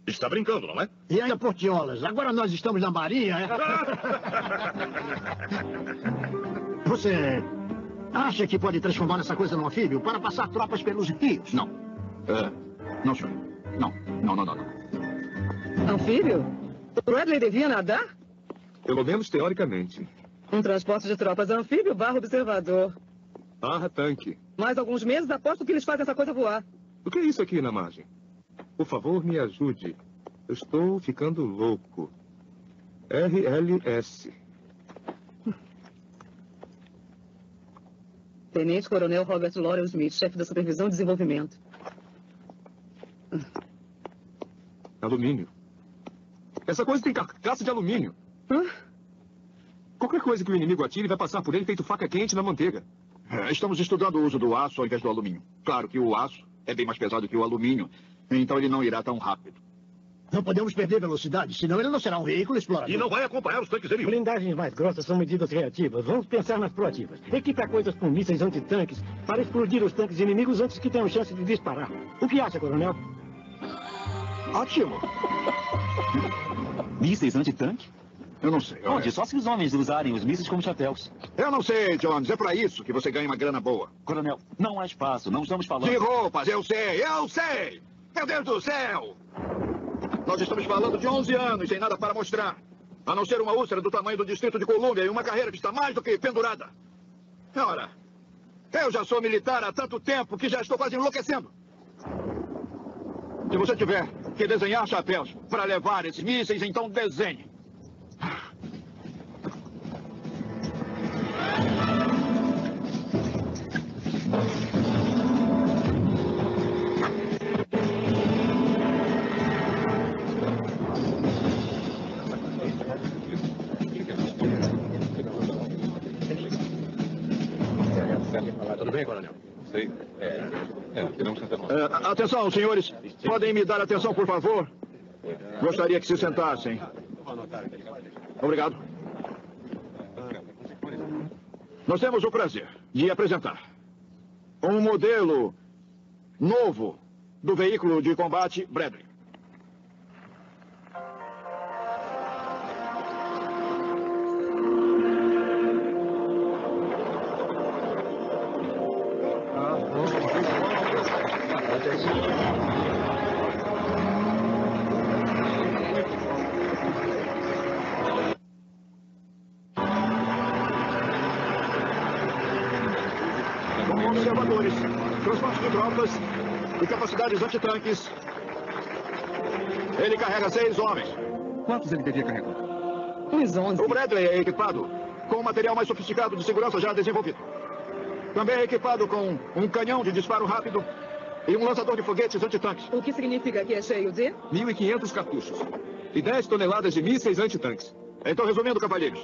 Está brincando, não é? E ainda portinholas. Agora nós estamos na marinha, é? Você acha que pode transformar essa coisa num anfíbio para passar tropas pelos rios? Não. Não, senhor. Não. Anfíbio? O Bradley devia nadar? Pelo menos teoricamente. Um transporte de tropas anfíbio / observador. Tanque. Mais alguns meses, aposto que eles fazem essa coisa voar. O que é isso aqui na margem? Por favor, me ajude. Eu estou ficando louco. RLS. Tenente Coronel Robert Laurel Smith, chefe da Supervisão e Desenvolvimento. Alumínio. Essa coisa tem carcaça de alumínio. Qualquer coisa que o inimigo atire vai passar por ele feito faca quente na manteiga. Estamos estudando o uso do aço ao invés do alumínio. Claro que o aço é bem mais pesado que o alumínio, então ele não irá tão rápido. Não podemos perder velocidade, senão ele não será um veículo explorador. E não vai acompanhar os tanques inimigos. Blindagens mais grossas são medidas reativas. Vamos pensar nas proativas. Equipar coisas com mísseis antitanques para explodir os tanques inimigos antes que tenham chance de disparar. O que acha, coronel? Ótimo. Mísseis antitanque? Eu não sei. Onde? Só se os homens usarem os mísseis como chapéus. Eu não sei, Jones. É para isso que você ganha uma grana boa. Coronel, não há espaço. Não estamos falando... De roupas, eu sei, eu sei! Meu Deus do céu! Nós estamos falando de 11 anos sem nada para mostrar. A não ser uma úlcera do tamanho do Distrito de Colômbia e uma carreira que está mais do que pendurada. Ora, eu já sou militar há tanto tempo que já estou quase enlouquecendo. Se você tiver que desenhar chapéus para levar esses mísseis, então desenhe. Tudo bem, coronel? Sei. Queremos tentar... Atenção, senhores. Podem me dar atenção, por favor? Gostaria que se sentassem. Obrigado. Nós temos o prazer de apresentar um modelo novo do veículo de combate Bradley. Observadores, transporte de tropas e capacidades antitanques. Ele carrega 6 homens. Quantos ele devia carregar? Uns 11. O Bradley é equipado com um material mais sofisticado de segurança já desenvolvido. Também é equipado com um canhão de disparo rápido e um lançador de foguetes antitanques. O que significa que é cheio de? 1.500 cartuchos. E 10 toneladas de mísseis antitanques. Então, resumindo, cavalheiros,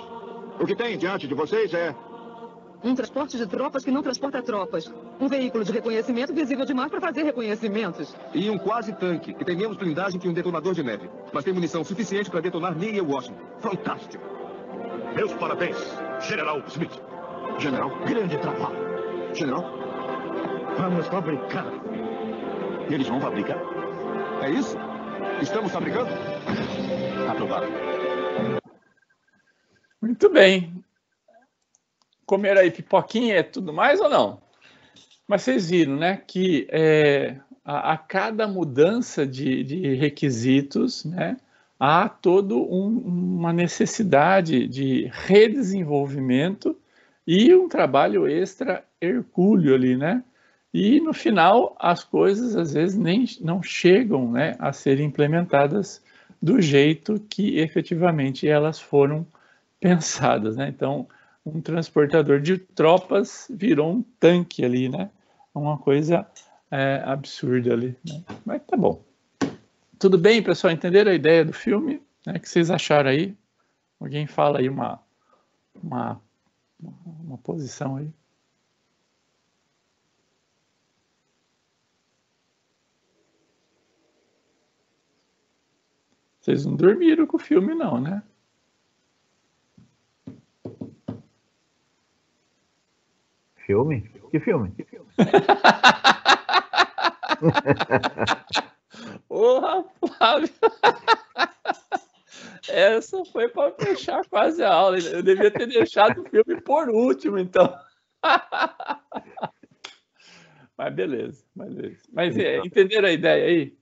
o que tem diante de vocês é... Um transporte de tropas que não transporta tropas. Um veículo de reconhecimento visível demais para fazer reconhecimentos. E um quase tanque, que tem menos blindagem que um detonador de neve. Mas tem munição suficiente para detonar meia Washington. Fantástico. Meus parabéns, General Smith. General? Grande trabalho. General? Vamos fabricar. Eles vão fabricar? É isso? Estamos fabricando? Aprovado. Muito bem. Comer aí pipoquinha e tudo mais ou não? Mas vocês viram, né, que a cada mudança de requisitos, né, há toda uma necessidade de redesenvolvimento e um trabalho extra hercúleo ali, né? E no final as coisas às vezes não chegam, né, a serem implementadas do jeito que efetivamente elas foram pensadas, né? Então, um transportador de tropas virou um tanque ali, né? Uma coisa absurda ali, né? Mas tá bom. Tudo bem, pessoal? Entenderam a ideia do filme? Né? O que vocês acharam aí? Alguém fala aí uma posição aí? Vocês não dormiram com o filme, não, né? Filme? Que filme? Porra, Flávio! Essa foi para fechar quase a aula. Eu devia ter deixado o filme por último, então. Mas beleza. Mas entenderam a ideia aí?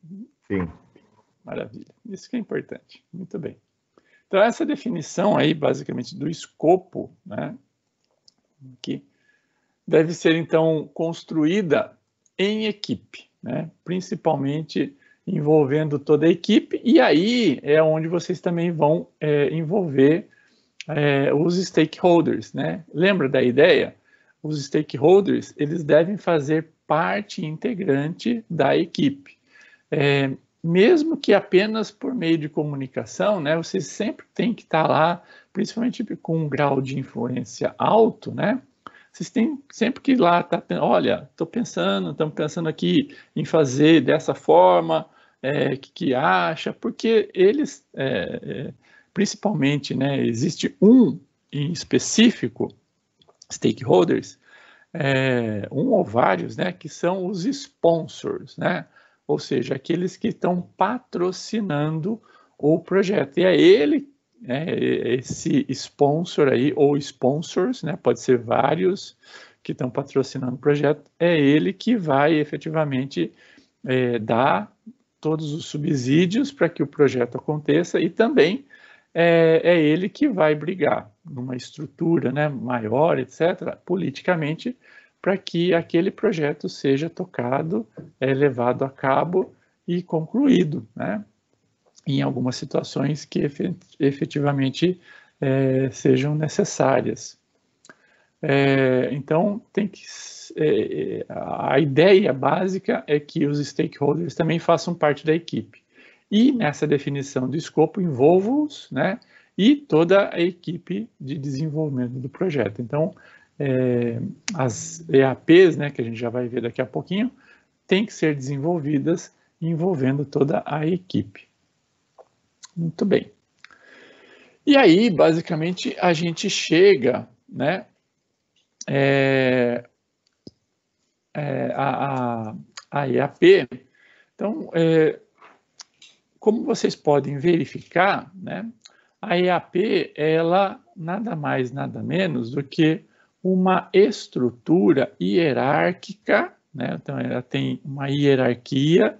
Sim. Maravilha. Isso que é importante. Muito bem. Então, essa definição aí, basicamente, do escopo, né, que deve ser, então, construída em equipe, né, principalmente envolvendo toda a equipe, e aí é onde vocês também vão envolver os stakeholders, né? Lembra da ideia? Os stakeholders, eles devem fazer parte integrante da equipe. mesmo que apenas por meio de comunicação, né, você sempre tem que estar lá, principalmente com um grau de influência alto, né? Vocês têm sempre que ir lá, olha, estamos pensando aqui em fazer dessa forma, que acha, porque eles, principalmente, né, existe um em específico, stakeholders, um ou vários, né, que são os sponsors, né? Ou seja, aqueles que estão patrocinando o projeto. E é ele, esse sponsor aí, ou sponsors, né, pode ser vários que estão patrocinando o projeto, é ele que vai efetivamente dar todos os subsídios para que o projeto aconteça e também é ele que vai brigar numa estrutura, né, maior, etc., politicamente, para que aquele projeto seja tocado, levado a cabo e concluído, né? Em algumas situações que efetivamente sejam necessárias. Então, a ideia básica é que os stakeholders também façam parte da equipe. E nessa definição do escopo, envolvam-os, né, e toda a equipe de desenvolvimento do projeto. Então, as EAPs, né, que a gente já vai ver daqui a pouquinho, têm que ser desenvolvidas envolvendo toda a equipe. Muito bem. E aí, basicamente, a gente chega, né, a EAP. Então, como vocês podem verificar, né, a EAP, ela nada mais, nada menos do que uma estrutura hierárquica, né? Então, ela tem uma hierarquia.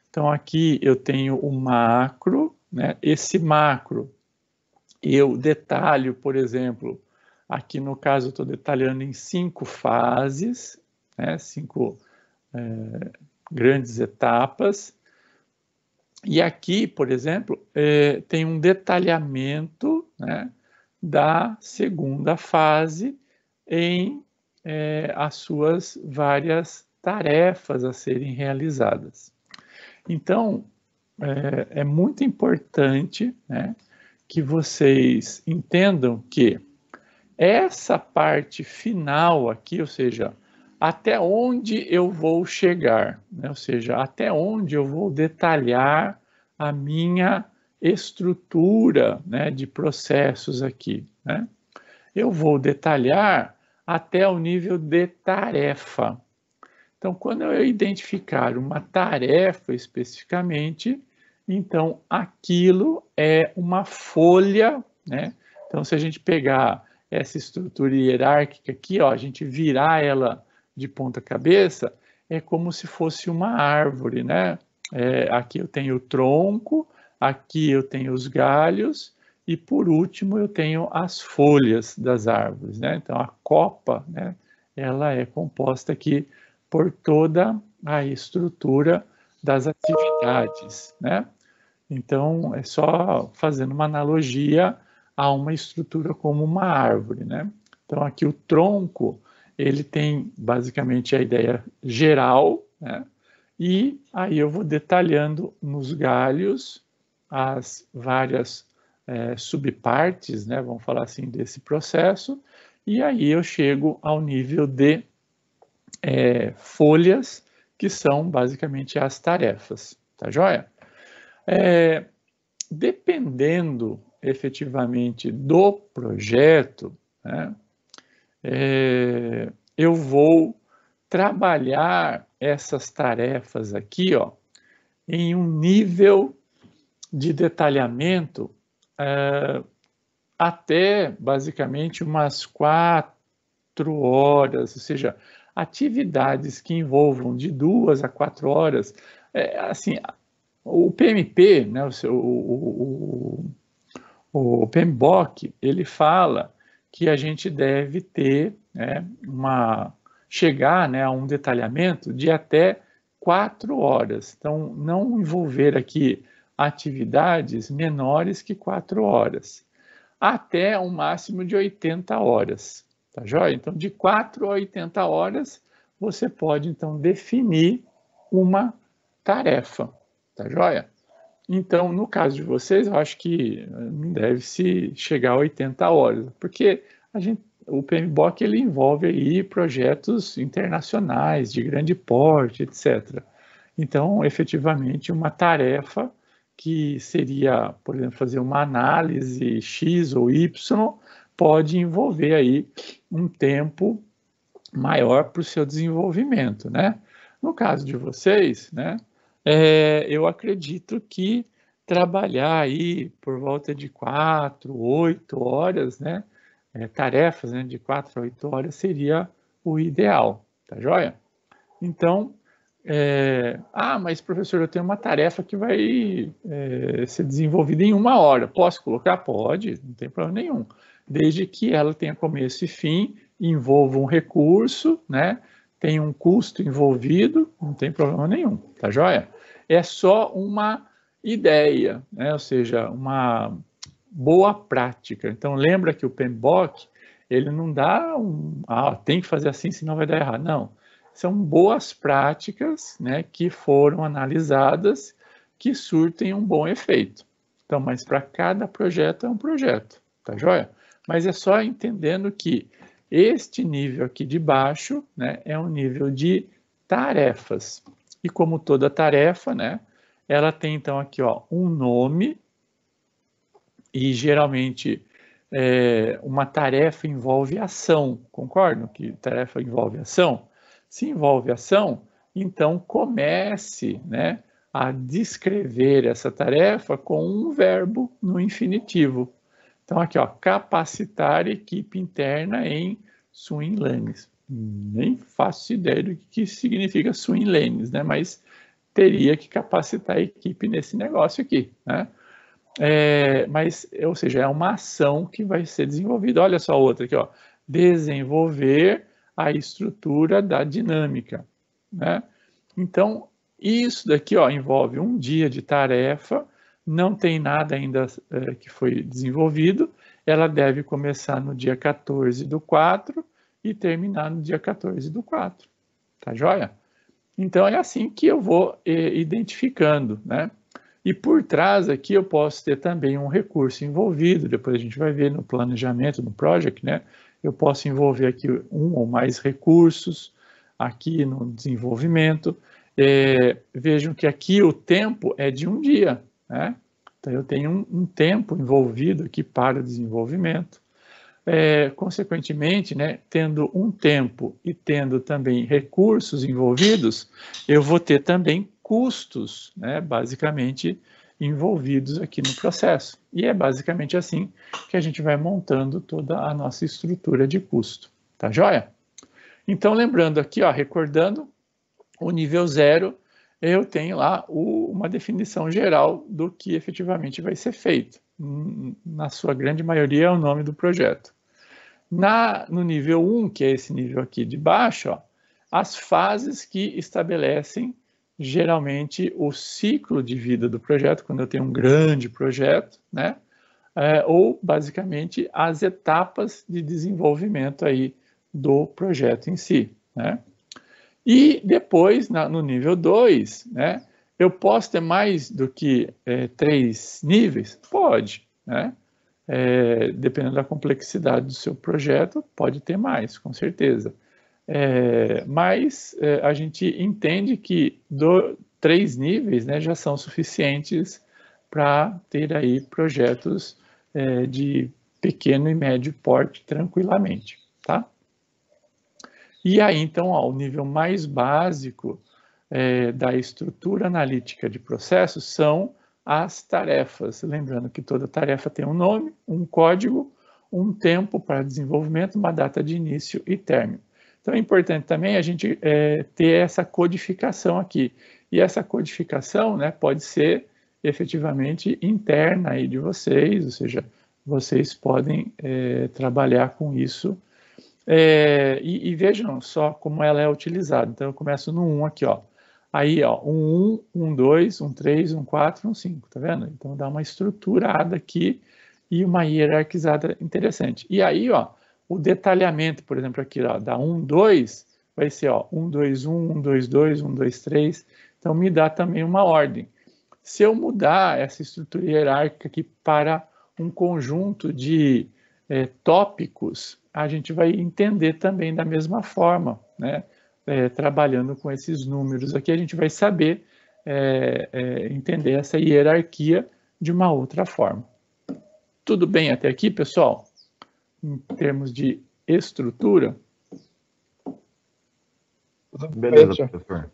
Então, aqui eu tenho o macro, né? Esse macro, eu detalho, por exemplo, aqui no caso eu estou detalhando em 5 fases, né? 5 grandes etapas. E aqui, por exemplo, tem um detalhamento, né, da segunda fase em as suas várias tarefas a serem realizadas. Então, é muito importante, né, que vocês entendam que essa parte final aqui, ou seja, até onde eu vou chegar, né? Ou seja, até onde eu vou detalhar a minha estrutura, né, de processos aqui, né? Eu vou detalhar até o nível de tarefa. Então, quando eu identificar uma tarefa especificamente, então aquilo é uma folha, né? Então, se a gente pegar essa estrutura hierárquica aqui, ó, a gente virar ela de ponta cabeça, é como se fosse uma árvore, né? Aqui eu tenho o tronco, aqui eu tenho os galhos e por último eu tenho as folhas das árvores, né? Então a copa, né, ela é composta aqui por toda a estrutura das atividades, né? Então é só fazendo uma analogia a uma estrutura como uma árvore, né? Então aqui o tronco, ele tem basicamente a ideia geral, né? E aí eu vou detalhando nos galhos as várias subpartes, né? Vamos falar assim, desse processo, e aí eu chego ao nível de folhas, que são basicamente as tarefas, tá joia? Dependendo efetivamente do projeto, né, eu vou trabalhar essas tarefas aqui, ó, em um nível de detalhamento até basicamente umas 4 horas, ou seja, atividades que envolvam de 2 a 4 horas, assim, o PMP, né, o PMBOK, ele fala que a gente deve ter, né, chegar, né, a um detalhamento de até 4 horas. Então, não envolver aqui atividades menores que 4 horas, até um máximo de 80 horas, tá joia? Então, de 4 a 80 horas, você pode, então, definir uma tarefa, Tá joia? Então, no caso de vocês, eu acho que não deve se chegar a 80 horas, porque o PMBOK ele envolve aí projetos internacionais, de grande porte, etc. Então, efetivamente, uma tarefa que seria, por exemplo, fazer uma análise X ou Y, pode envolver aí um tempo maior para o seu desenvolvimento, né? No caso de vocês, né, eu acredito que trabalhar aí por volta de 4, 8 horas, né, tarefas, né, de 4 a 8 horas seria o ideal, tá joia? Então, mas professor, eu tenho uma tarefa que vai ser desenvolvida em 1 hora, posso colocar? Pode, não tem problema nenhum, desde que ela tenha começo e fim, envolva um recurso, né, tem um custo envolvido, não tem problema nenhum, tá joia? É só uma ideia, né? Ou seja, uma boa prática. Então, lembra que o PMBOK, ele não dá tem que fazer assim, senão vai dar errado. Não, são boas práticas, né, que foram analisadas, que surtem um bom efeito. Então, mas para cada projeto é um projeto, tá joia? Mas é só entendendo que este nível aqui de baixo, né, é um nível de tarefas. E como toda tarefa, né, ela tem então aqui, ó, um nome, e geralmente uma tarefa envolve ação, concordam que tarefa envolve ação? Se envolve ação, então comece, né, a descrever essa tarefa com um verbo no infinitivo. Então, aqui, ó, capacitar equipe interna em swim lanes. Nem faço ideia do que significa swim lanes, né? Mas teria que capacitar a equipe nesse negócio aqui, né? Ou seja, é uma ação que vai ser desenvolvida. Olha só outra aqui, ó. Desenvolver a estrutura da dinâmica, né? Então, isso daqui, ó, envolve um dia de tarefa, não tem nada ainda que foi desenvolvido, ela deve começar no dia 14/4 e terminar no dia 14/4, tá joia? Então é assim que eu vou identificando, né? E por trás aqui eu posso ter também um recurso envolvido, depois a gente vai ver no planejamento, no project, né? Eu posso envolver aqui um ou mais recursos aqui no desenvolvimento. Vejam que aqui o tempo é de um dia, né? Então eu tenho um tempo envolvido aqui para o desenvolvimento. Consequentemente, né, tendo um tempo e tendo também recursos envolvidos, eu vou ter também custos, né, basicamente envolvidos aqui no processo. E é basicamente assim que a gente vai montando toda a nossa estrutura de custo. Tá joia? Então, lembrando aqui, ó, recordando, o nível 0, eu tenho lá uma definição geral do que efetivamente vai ser feito. Na sua grande maioria é o nome do projeto. No nível 1, que é esse nível aqui de baixo, ó, as fases que estabelecem geralmente o ciclo de vida do projeto, quando eu tenho um grande projeto, né? Ou basicamente as etapas de desenvolvimento aí do projeto em si, né? E depois, no nível 2, né, eu posso ter mais do que 3 níveis? Pode, né? Dependendo da complexidade do seu projeto, pode ter mais, com certeza. Mas a gente entende que 3 níveis, né, já são suficientes para ter aí projetos de pequeno e médio porte tranquilamente, tá? E aí, então, ó, o nível mais básico da estrutura analítica de processos são as tarefas. Lembrando que toda tarefa tem um nome, um código, um tempo para desenvolvimento, uma data de início e término. Então, é importante também a gente ter essa codificação aqui. E essa codificação, né, pode ser efetivamente interna aí de vocês, ou seja, vocês podem trabalhar com isso. E vejam só como ela é utilizada. Então, eu começo no 1 aqui, ó. Aí, ó, 1, 1, 2, 1, 3, 1, 4, 1, 5, tá vendo? Então, dá uma estruturada aqui e uma hierarquizada interessante. E aí, ó, o detalhamento, por exemplo, aqui, ó, da 1, 2, vai ser, ó, 1, 2, 1, 1, 2, 2, 1, 2, 3. Então, me dá também uma ordem. Se eu mudar essa estrutura hierárquica aqui para um conjunto de tópicos, a gente vai entender também da mesma forma, né? Trabalhando com esses números aqui, a gente vai saber entender essa hierarquia de uma outra forma. Tudo bem até aqui, pessoal? Em termos de estrutura? Beleza, professor.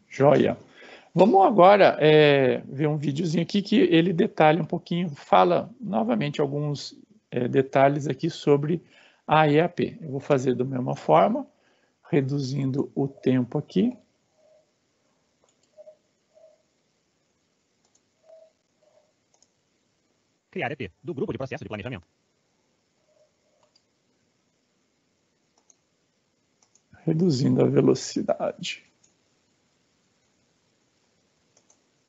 Joia. Vamos agora ver um videozinho aqui que ele detalha um pouquinho, fala novamente alguns detalhes aqui sobre a EAP. Eu vou fazer da mesma forma, reduzindo o tempo aqui. Criar EP, do grupo de processo de planejamento. Reduzindo a velocidade.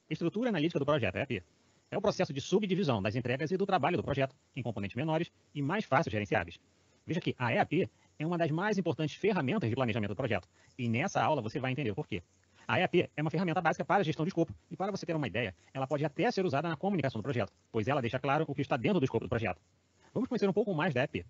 Estrutura analítica do projeto, EAP. É o processo de subdivisão das entregas e do trabalho do projeto em componentes menores e mais fáceis gerenciáveis. Veja que a EAP é uma das mais importantes ferramentas de planejamento do projeto. E nessa aula você vai entender o porquê. A EAP é uma ferramenta básica para a gestão de escopo. E para você ter uma ideia, ela pode até ser usada na comunicação do projeto, pois ela deixa claro o que está dentro do escopo do projeto. Vamos conhecer um pouco mais da EAP.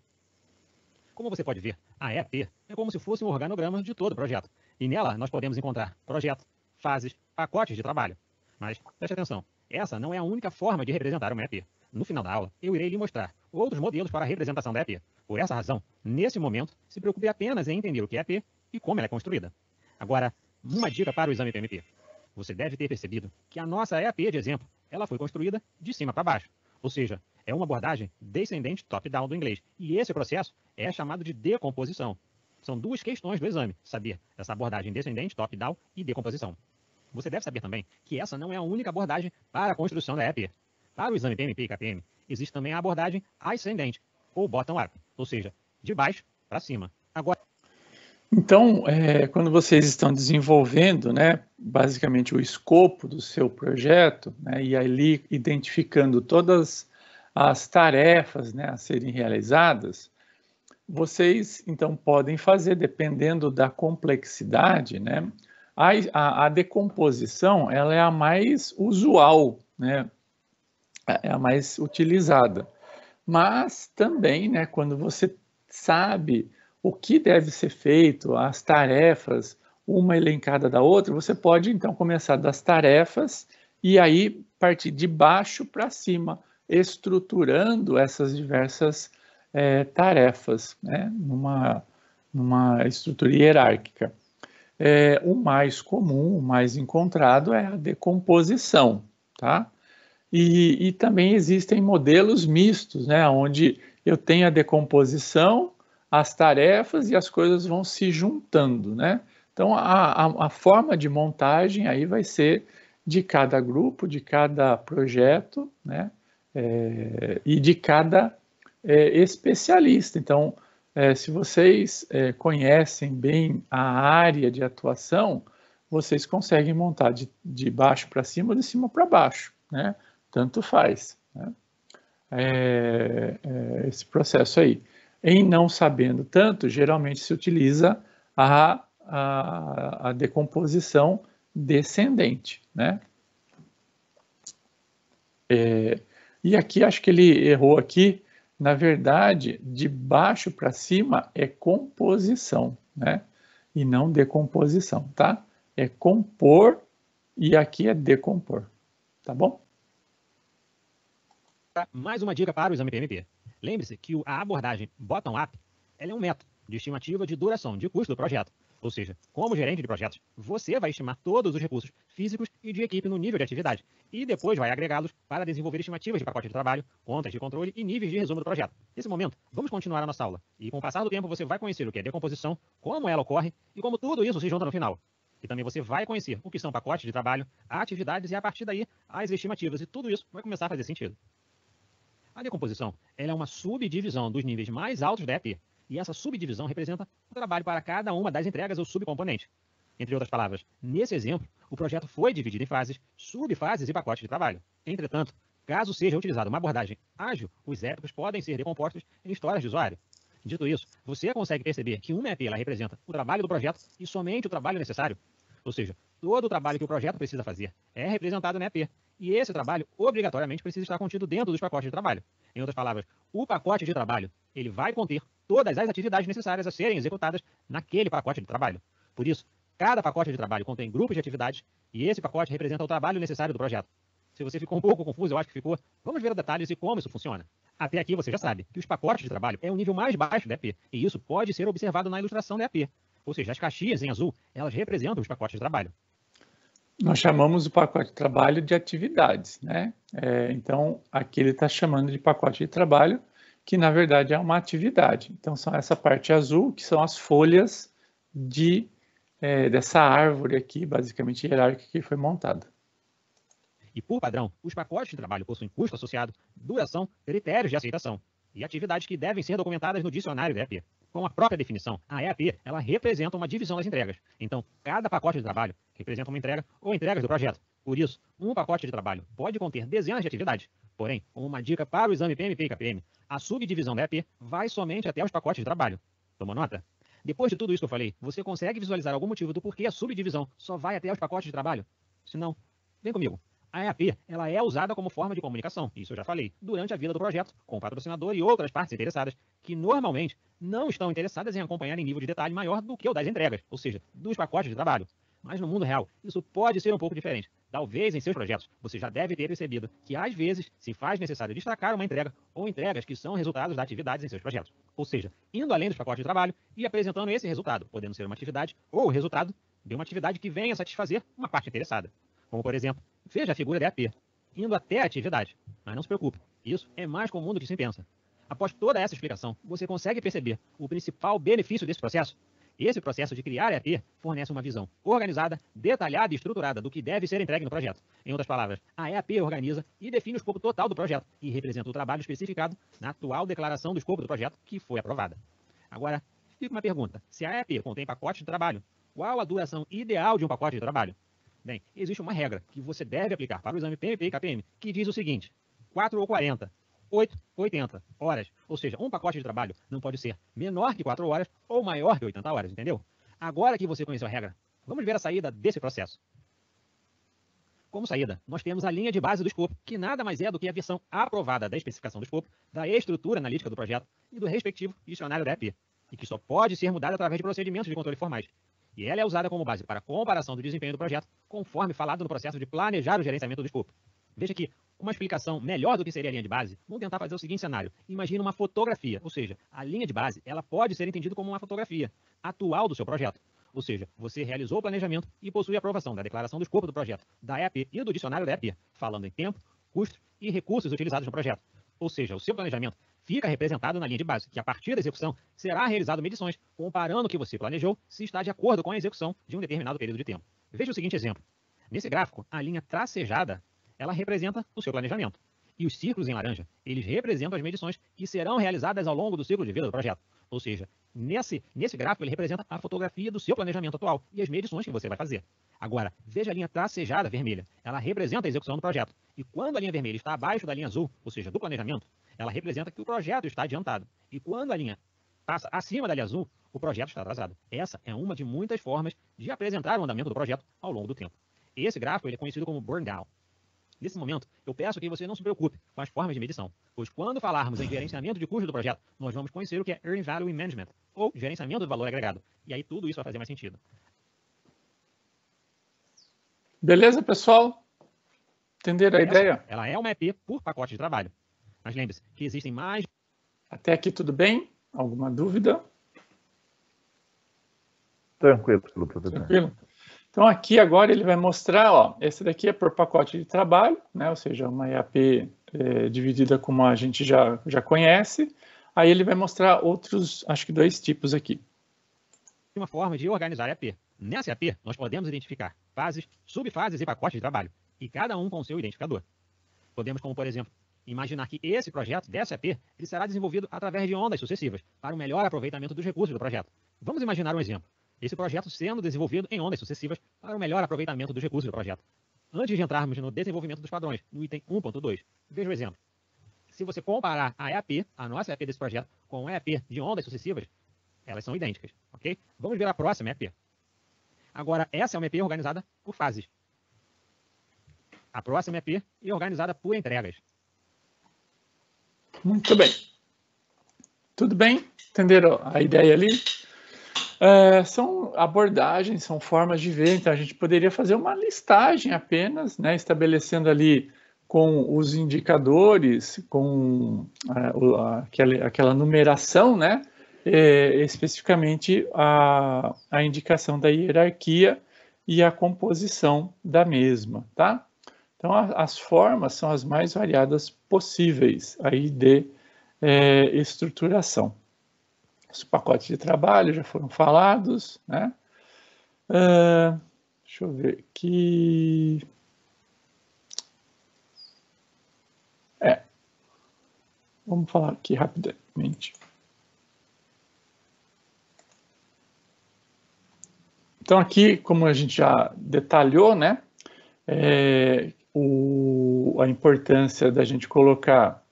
Como você pode ver, a EAP é como se fosse um organograma de todo o projeto. E nela nós podemos encontrar projeto, fases, pacotes de trabalho. Mas, preste atenção, essa não é a única forma de representar uma EAP. No final da aula, eu irei lhe mostrar outros modelos para a representação da EAP. Por essa razão, nesse momento, se preocupe apenas em entender o que é EAP e como ela é construída. Agora, uma dica para o exame PMP. Você deve ter percebido que a nossa EAP de exemplo, ela foi construída de cima para baixo. Ou seja, é uma abordagem descendente top-down do inglês. E esse processo é chamado de decomposição. São duas questões do exame, saber essa abordagem descendente, top-down e decomposição. Você deve saber também que essa não é a única abordagem para a construção da EAP. Para o exame PMP e KPM, existe também a abordagem ascendente, ou bottom-up, ou seja, de baixo para cima. Agora, então, quando vocês estão desenvolvendo, né, basicamente o escopo do seu projeto, né, e ali identificando todas as tarefas, né, a serem realizadas, vocês então podem fazer, dependendo da complexidade, né, a decomposição ela é a mais usual, né, é a mais utilizada. Mas também, né, quando você sabe o que deve ser feito, as tarefas, uma elencada da outra, você pode então começar das tarefas e aí partir de baixo para cima, estruturando essas diversas tarefas, né, numa estrutura hierárquica. O mais comum, o mais encontrado é a decomposição, tá? E também existem modelos mistos, né, onde eu tenho a decomposição, as tarefas e as coisas vão se juntando, né? Então, a forma de montagem aí vai ser de cada grupo, de cada projeto, né? E de cada especialista. Então, se vocês conhecem bem a área de atuação, vocês conseguem montar de baixo para cima ou de cima para baixo, né? Tanto faz, né? Esse processo aí. Em não sabendo tanto, geralmente se utiliza a decomposição descendente, né? E aqui, acho que ele errou aqui, na verdade, de baixo para cima é composição, né? E não decomposição, tá? É compor e aqui é decompor, tá bom? Mais uma dica para o exame PMP. Lembre-se que a abordagem bottom-up é um método de estimativa de duração de custo do projeto. Ou seja, como gerente de projetos, você vai estimar todos os recursos físicos e de equipe no nível de atividade e depois vai agregá-los para desenvolver estimativas de pacote de trabalho, contas de controle e níveis de resumo do projeto. Nesse momento, vamos continuar a nossa aula e com o passar do tempo você vai conhecer o que é decomposição, como ela ocorre e como tudo isso se junta no final. E também você vai conhecer o que são pacotes de trabalho, atividades e a partir daí as estimativas e tudo isso vai começar a fazer sentido. A decomposição ela é uma subdivisão dos níveis mais altos da EAP, e essa subdivisão representa o trabalho para cada uma das entregas ou subcomponentes. Entre outras palavras, nesse exemplo, o projeto foi dividido em fases, subfases e pacotes de trabalho. Entretanto, caso seja utilizada uma abordagem ágil, os épicos podem ser decompostos em histórias de usuário. Dito isso, você consegue perceber que uma EAP ela representa o trabalho do projeto e somente o trabalho necessário. Ou seja, todo o trabalho que o projeto precisa fazer é representado na EAP. E esse trabalho, obrigatoriamente, precisa estar contido dentro dos pacotes de trabalho. Em outras palavras, o pacote de trabalho, ele vai conter todas as atividades necessárias a serem executadas naquele pacote de trabalho. Por isso, cada pacote de trabalho contém grupos de atividades e esse pacote representa o trabalho necessário do projeto. Se você ficou um pouco confuso, eu acho que ficou, vamos ver os detalhes e como isso funciona. Até aqui você já sabe que os pacotes de trabalho é o nível mais baixo da EAP, e isso pode ser observado na ilustração da EAP. Ou seja, as caixinhas em azul, elas representam os pacotes de trabalho. Nós chamamos o pacote de trabalho de atividades, né? Então, aqui ele está chamando de pacote de trabalho, que na verdade é uma atividade. Então, são essa parte azul, que são as folhas dessa árvore aqui, basicamente hierárquica, que foi montada. E por padrão, os pacotes de trabalho possuem custo associado, duração, critérios de aceitação e atividades que devem ser documentadas no dicionário da EAP. Com a própria definição, a EAP ela representa uma divisão das entregas. Então, cada pacote de trabalho representa uma entrega ou entregas do projeto. Por isso, um pacote de trabalho pode conter dezenas de atividades. Porém, como uma dica para o exame PMP e KPM, a subdivisão da EAP vai somente até os pacotes de trabalho. Tomou nota? Depois de tudo isso que eu falei, você consegue visualizar algum motivo do porquê a subdivisão só vai até os pacotes de trabalho? Se não, vem comigo. A EAP ela é usada como forma de comunicação, isso eu já falei, durante a vida do projeto, com o patrocinador e outras partes interessadas, que normalmente não estão interessadas em acompanhar em nível de detalhe maior do que o das entregas, ou seja, dos pacotes de trabalho. Mas no mundo real, isso pode ser um pouco diferente. Talvez em seus projetos, você já deve ter percebido que às vezes se faz necessário destacar uma entrega ou entregas que são resultados das atividades em seus projetos. Ou seja, indo além dos pacotes de trabalho e apresentando esse resultado, podendo ser uma atividade ou o resultado de uma atividade que venha satisfazer uma parte interessada. Como, por exemplo, veja a figura da EAP, indo até a atividade. Mas não se preocupe, isso é mais comum do que se pensa. Após toda essa explicação, você consegue perceber o principal benefício desse processo? Esse processo de criar a EAP fornece uma visão organizada, detalhada e estruturada do que deve ser entregue no projeto. Em outras palavras, a EAP organiza e define o escopo total do projeto e representa o trabalho especificado na atual declaração do escopo do projeto que foi aprovada. Agora, fica uma pergunta. Se a EAP contém pacotes de trabalho, qual a duração ideal de um pacote de trabalho? Bem, existe uma regra que você deve aplicar para o exame PMP e KPM, que diz o seguinte: 4 ou 40, 8 ou 80 horas. Ou seja, um pacote de trabalho não pode ser menor que 4 horas ou maior que 80 horas, entendeu? Agora que você conheceu a regra, vamos ver a saída desse processo. Como saída, nós temos a linha de base do escopo, que nada mais é do que a versão aprovada da especificação do escopo, da estrutura analítica do projeto e do respectivo dicionário da EAP, e que só pode ser mudada através de procedimentos de controle formais. E ela é usada como base para comparação do desempenho do projeto, conforme falado no processo de planejar o gerenciamento do escopo. Veja que uma explicação melhor do que seria a linha de base, vamos tentar fazer o seguinte cenário. Imagina uma fotografia, ou seja, a linha de base ela pode ser entendida como uma fotografia atual do seu projeto. Ou seja, você realizou o planejamento e possui a aprovação da declaração do escopo do projeto, da EAP e do dicionário da EAP, falando em tempo, custo e recursos utilizados no projeto. Ou seja, o seu planejamento fica representado na linha de base, que a partir da execução será realizado medições, comparando o que você planejou se está de acordo com a execução de um determinado período de tempo. Veja o seguinte exemplo. Nesse gráfico, a linha tracejada, ela representa o seu planejamento. E os círculos em laranja, eles representam as medições que serão realizadas ao longo do ciclo de vida do projeto. Ou seja, nesse gráfico ele representa a fotografia do seu planejamento atual e as medições que você vai fazer. Agora, veja a linha tracejada vermelha. Ela representa a execução do projeto. E quando a linha vermelha está abaixo da linha azul, ou seja, do planejamento, ela representa que o projeto está adiantado. E quando a linha passa acima da linha azul, o projeto está atrasado. Essa é uma de muitas formas de apresentar o andamento do projeto ao longo do tempo. Esse gráfico ele é conhecido como burn down. Nesse momento, eu peço que você não se preocupe com as formas de medição, pois quando falarmos em gerenciamento de custo do projeto, nós vamos conhecer o que é Earned Value Management, ou gerenciamento do valor agregado. E aí tudo isso vai fazer mais sentido. Beleza, pessoal? Entenderam a ideia? Ela é uma EAP por pacote de trabalho. Mas lembre-se que existem mais... Até aqui tudo bem? Alguma dúvida? Tranquilo, professor. Tranquilo? Então aqui agora ele vai mostrar, ó, esse daqui é por pacote de trabalho, né? Ou seja, uma EAP dividida como a gente já conhece. Aí ele vai mostrar outros, acho que 2 tipos aqui. Uma forma de organizar a EAP. Nessa EAP, nós podemos identificar fases, subfases e pacotes de trabalho, e cada um com seu identificador. Podemos, como por exemplo, imaginar que esse projeto, dessa EAP, ele será desenvolvido através de ondas sucessivas, para o melhor aproveitamento dos recursos do projeto. Vamos imaginar um exemplo. Esse projeto sendo desenvolvido em ondas sucessivas para o melhor aproveitamento dos recursos do projeto. Antes de entrarmos no desenvolvimento dos padrões, no item 1.2, veja o exemplo. Se você comparar a EAP, a nossa EAP desse projeto, com a EAP de ondas sucessivas, elas são idênticas, ok? Vamos ver a próxima EAP. Agora, essa é uma EAP organizada por fases. A próxima EP e organizada por entregas. Muito bem. Tudo bem? Entenderam a ideia ali? São abordagens, são formas de ver, então a gente poderia fazer uma listagem apenas, né, estabelecendo ali com os indicadores, com aquela numeração, né, especificamente a indicação da hierarquia e a composição da mesma, tá? Então as formas são as mais variadas possíveis aí de estruturação. Os pacotes de trabalho já foram falados, né? Deixa eu ver aqui. Vamos falar aqui rapidamente. Então aqui, como a gente já detalhou, né? A importância da gente colocar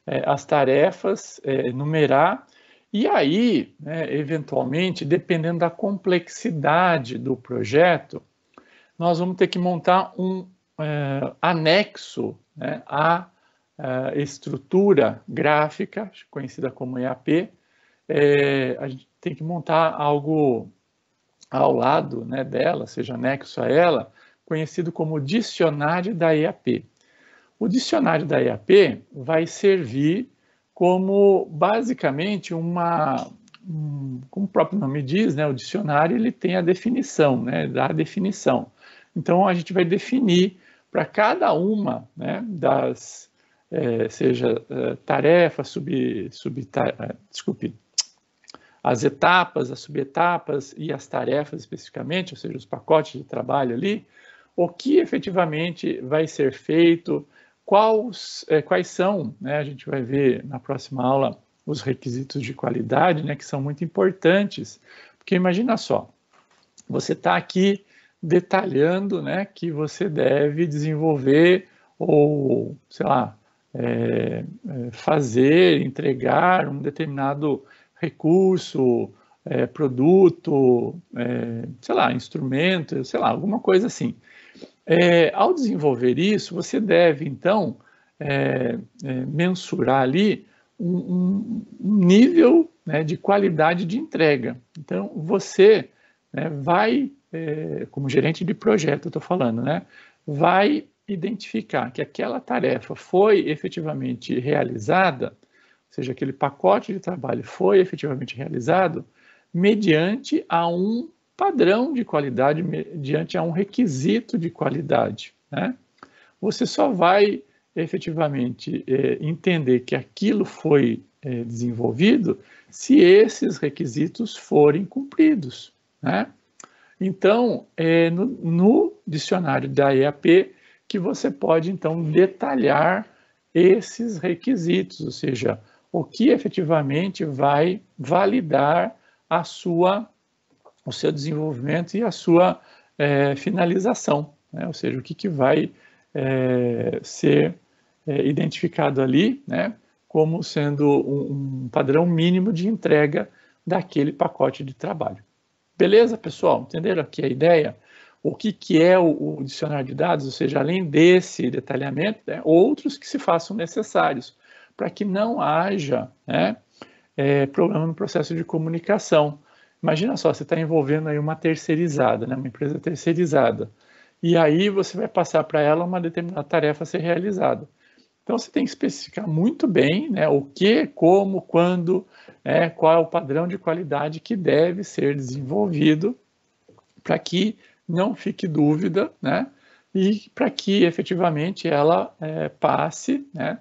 as tarefas, numerar. E aí, né, eventualmente, dependendo da complexidade do projeto, nós vamos ter que montar um anexo, né, à estrutura gráfica, conhecida como EAP. A gente tem que montar algo ao lado, né, dela, seja anexo a ela, conhecido como dicionário da EAP. O dicionário da EAP vai servir como basicamente como o próprio nome diz, né, o dicionário ele tem a definição, né, dá a definição. Então a gente vai definir para cada uma, né, das, seja tarefas, as etapas, as subetapas e as tarefas especificamente, ou seja, os pacotes de trabalho ali, o que efetivamente vai ser feito, quais são, né, a gente vai ver na próxima aula, os requisitos de qualidade, né, que são muito importantes, porque imagina só, você está aqui detalhando, né, que você deve desenvolver ou, sei lá, fazer, entregar um determinado recurso, produto, sei lá, instrumento, sei lá, alguma coisa assim. Ao desenvolver isso, você deve, então, mensurar ali um nível, né, de qualidade de entrega. Então, você, né, vai, como gerente de projeto, eu estou falando, né, vai identificar que aquela tarefa foi efetivamente realizada, ou seja, aquele pacote de trabalho foi efetivamente realizado mediante a um padrão de qualidade, mediante a um requisito de qualidade, né? Você só vai efetivamente entender que aquilo foi desenvolvido se esses requisitos forem cumpridos, né? Então, no dicionário da EAP que você pode, então, detalhar esses requisitos, ou seja, o que efetivamente vai validar o seu desenvolvimento e a sua finalização, né? Ou seja, o que vai ser identificado ali, né, como sendo um padrão mínimo de entrega daquele pacote de trabalho. Beleza, pessoal? Entenderam aqui a ideia? O que é o dicionário de dados, ou seja, além desse detalhamento, né, outros que se façam necessários, para que não haja, né, problema no processo de comunicação. Imagina só, você está envolvendo aí uma terceirizada, né, uma empresa terceirizada, e aí você vai passar para ela uma determinada tarefa a ser realizada. Então você tem que especificar muito bem, né, o que, como, quando, qual é o padrão de qualidade que deve ser desenvolvido para que não fique dúvida, né, e para que efetivamente ela passe, né,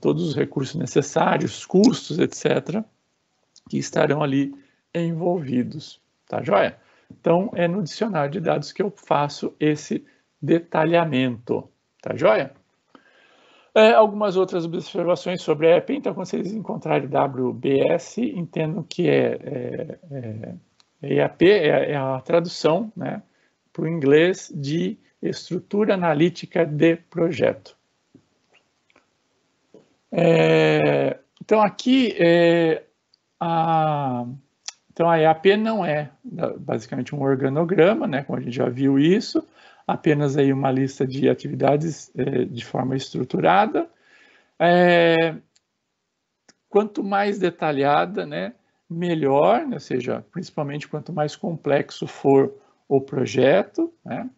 todos os recursos necessários, custos, etc., que estarão ali envolvidos, tá joia? Então, é no dicionário de dados que eu faço esse detalhamento, tá joia? Algumas outras observações sobre a EAP, então, quando vocês encontrarem WBS, entendam que EAP é a tradução, né, para o inglês de estrutura analítica de projeto. Então, aqui, então a EAP não é basicamente um organograma, né, como a gente já viu isso. apenas aí uma lista de atividades de forma estruturada. Quanto mais detalhada, né, melhor, né, ou seja, principalmente quanto mais complexo for o projeto, né?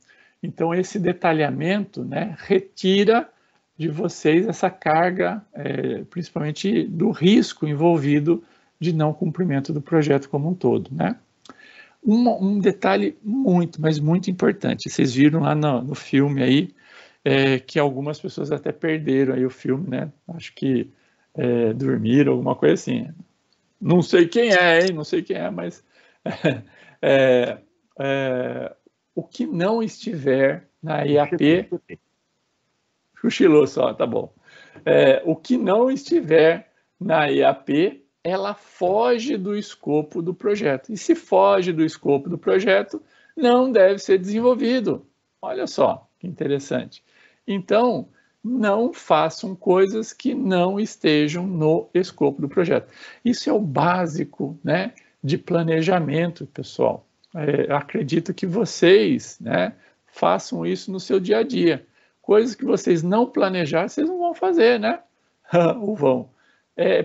Então esse detalhamento, né, retira de vocês essa carga, principalmente do risco envolvido de não cumprimento do projeto como um todo, né? Um detalhe muito, mas muito importante, vocês viram lá no filme aí, que algumas pessoas até perderam aí o filme, né? Acho que dormiram, alguma coisa assim. Não sei quem é, hein? Não sei quem é, mas o que não estiver na EAP... Cochilou só, tá bom. O que não estiver na EAP, ela foge do escopo do projeto. E se foge do escopo do projeto, não deve ser desenvolvido. Olha só, que interessante. Então, não façam coisas que não estejam no escopo do projeto. Isso é o básico, né, de planejamento, pessoal. Acredito que vocês, né, façam isso no seu dia a dia. Coisas que vocês não planejaram, vocês não vão fazer, né? Ou vão.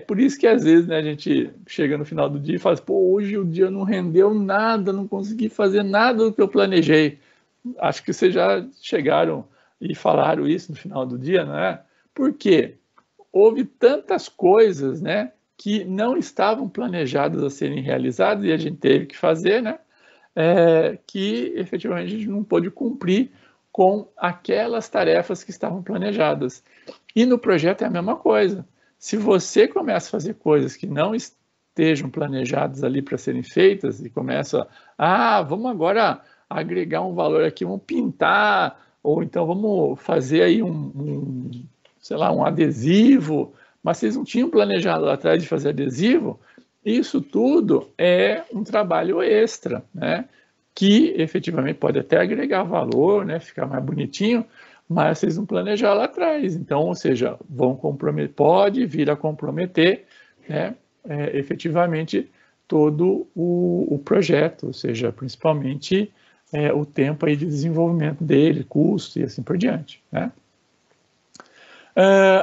Por isso que às vezes, né, a gente chega no final do dia e fala, pô, hoje o dia não rendeu nada, não consegui fazer nada do que eu planejei. Acho que vocês já chegaram e falaram isso no final do dia, não é? Por quê? Houve tantas coisas, né, que não estavam planejadas a serem realizadas e a gente teve que fazer, né? Que efetivamente a gente não pôde cumprir com aquelas tarefas que estavam planejadas. E no projeto é a mesma coisa. Se você começa a fazer coisas que não estejam planejadas ali para serem feitas e começa vamos agora agregar um valor aqui, vamos pintar, ou então vamos fazer aí sei lá, um adesivo, mas vocês não tinham planejado lá atrás de fazer adesivo, isso tudo é um trabalho extra, né? Que efetivamente pode até agregar valor, né, ficar mais bonitinho, mas vocês não planejaram lá atrás. Então, ou seja, pode vir a comprometer, né, efetivamente todo o projeto, ou seja, principalmente o tempo aí de desenvolvimento dele, custo e assim por diante, né?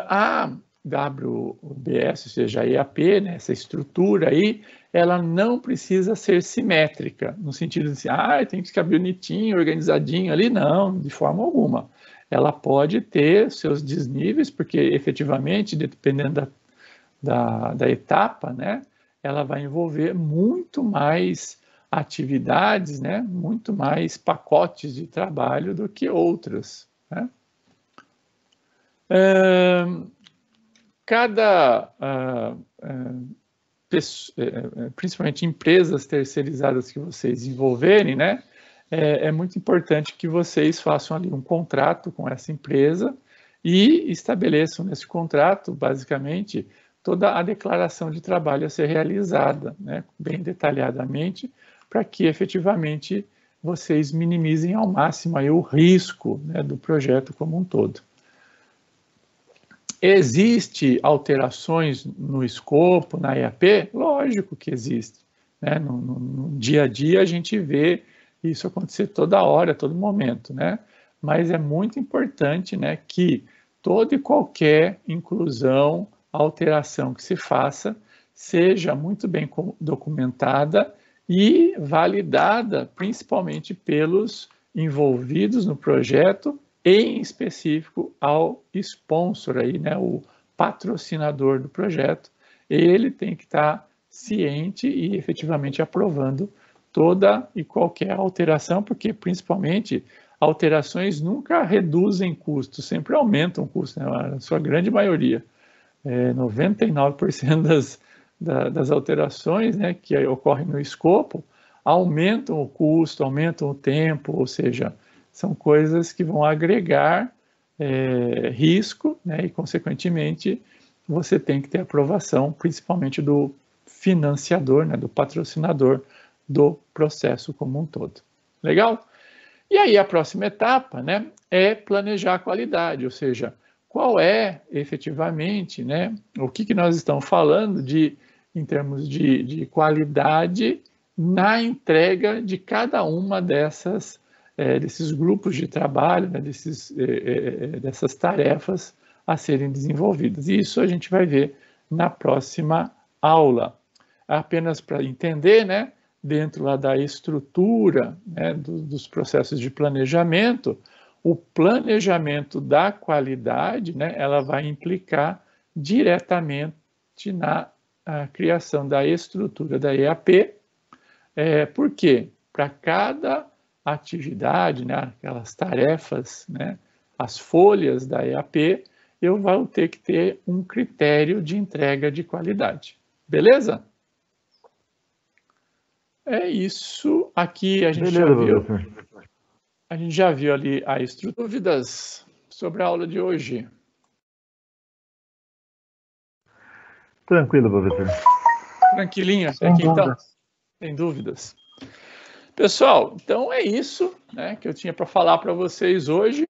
A WBS, ou seja, a EAP, né, essa estrutura aí, ela não precisa ser simétrica, no sentido de assim, tem que ficar bonitinho, organizadinho ali, não, de forma alguma. Ela pode ter seus desníveis, porque efetivamente, dependendo da etapa, né, ela vai envolver muito mais atividades, né, muito mais pacotes de trabalho do que outras, né? Principalmente empresas terceirizadas que vocês envolverem, né, é muito importante que vocês façam ali um contrato com essa empresa e estabeleçam nesse contrato, basicamente, toda a declaração de trabalho a ser realizada, né, bem detalhadamente, para que efetivamente vocês minimizem ao máximo aí o risco, né, do projeto como um todo. Existe alterações no escopo, na EAP? Lógico que existe, né? No dia a dia a gente vê isso acontecer toda hora, todo momento, né? Mas é muito importante, né, que toda e qualquer inclusão, alteração que se faça, seja muito bem documentada e validada, principalmente pelos envolvidos no projeto, em específico ao sponsor aí, né, o patrocinador do projeto. Ele tem que estar ciente e efetivamente aprovando toda e qualquer alteração, porque principalmente alterações nunca reduzem custos, sempre aumentam o custo, né, na sua grande maioria. 99% das alterações, né, que ocorrem no escopo aumentam o custo, aumentam o tempo, ou seja, são coisas que vão agregar risco, né, e, consequentemente, você tem que ter aprovação, principalmente do financiador, né, do patrocinador do processo como um todo. Legal? E aí a próxima etapa, né, é planejar a qualidade, ou seja, qual é efetivamente, né, o que nós estamos falando em termos de qualidade na entrega de cada uma dessas desses grupos de trabalho, né, dessas tarefas a serem desenvolvidas. E isso a gente vai ver na próxima aula. Apenas para entender, né, dentro lá da estrutura, né, dos processos de planejamento, o planejamento da qualidade, né, ela vai implicar diretamente na criação da estrutura da EAP. Por quê? Para cada atividade, né, aquelas tarefas, né, as folhas da EAP, eu vou ter que ter um critério de entrega de qualidade. Beleza? É isso. Aqui a gente já viu. A gente já viu ali a estrutura. Dúvidas sobre a aula de hoje? Tranquilo, professor. Tranquilinho até aqui, então? Sem dúvidas. Pessoal, então é isso, né, que eu tinha para falar para vocês hoje.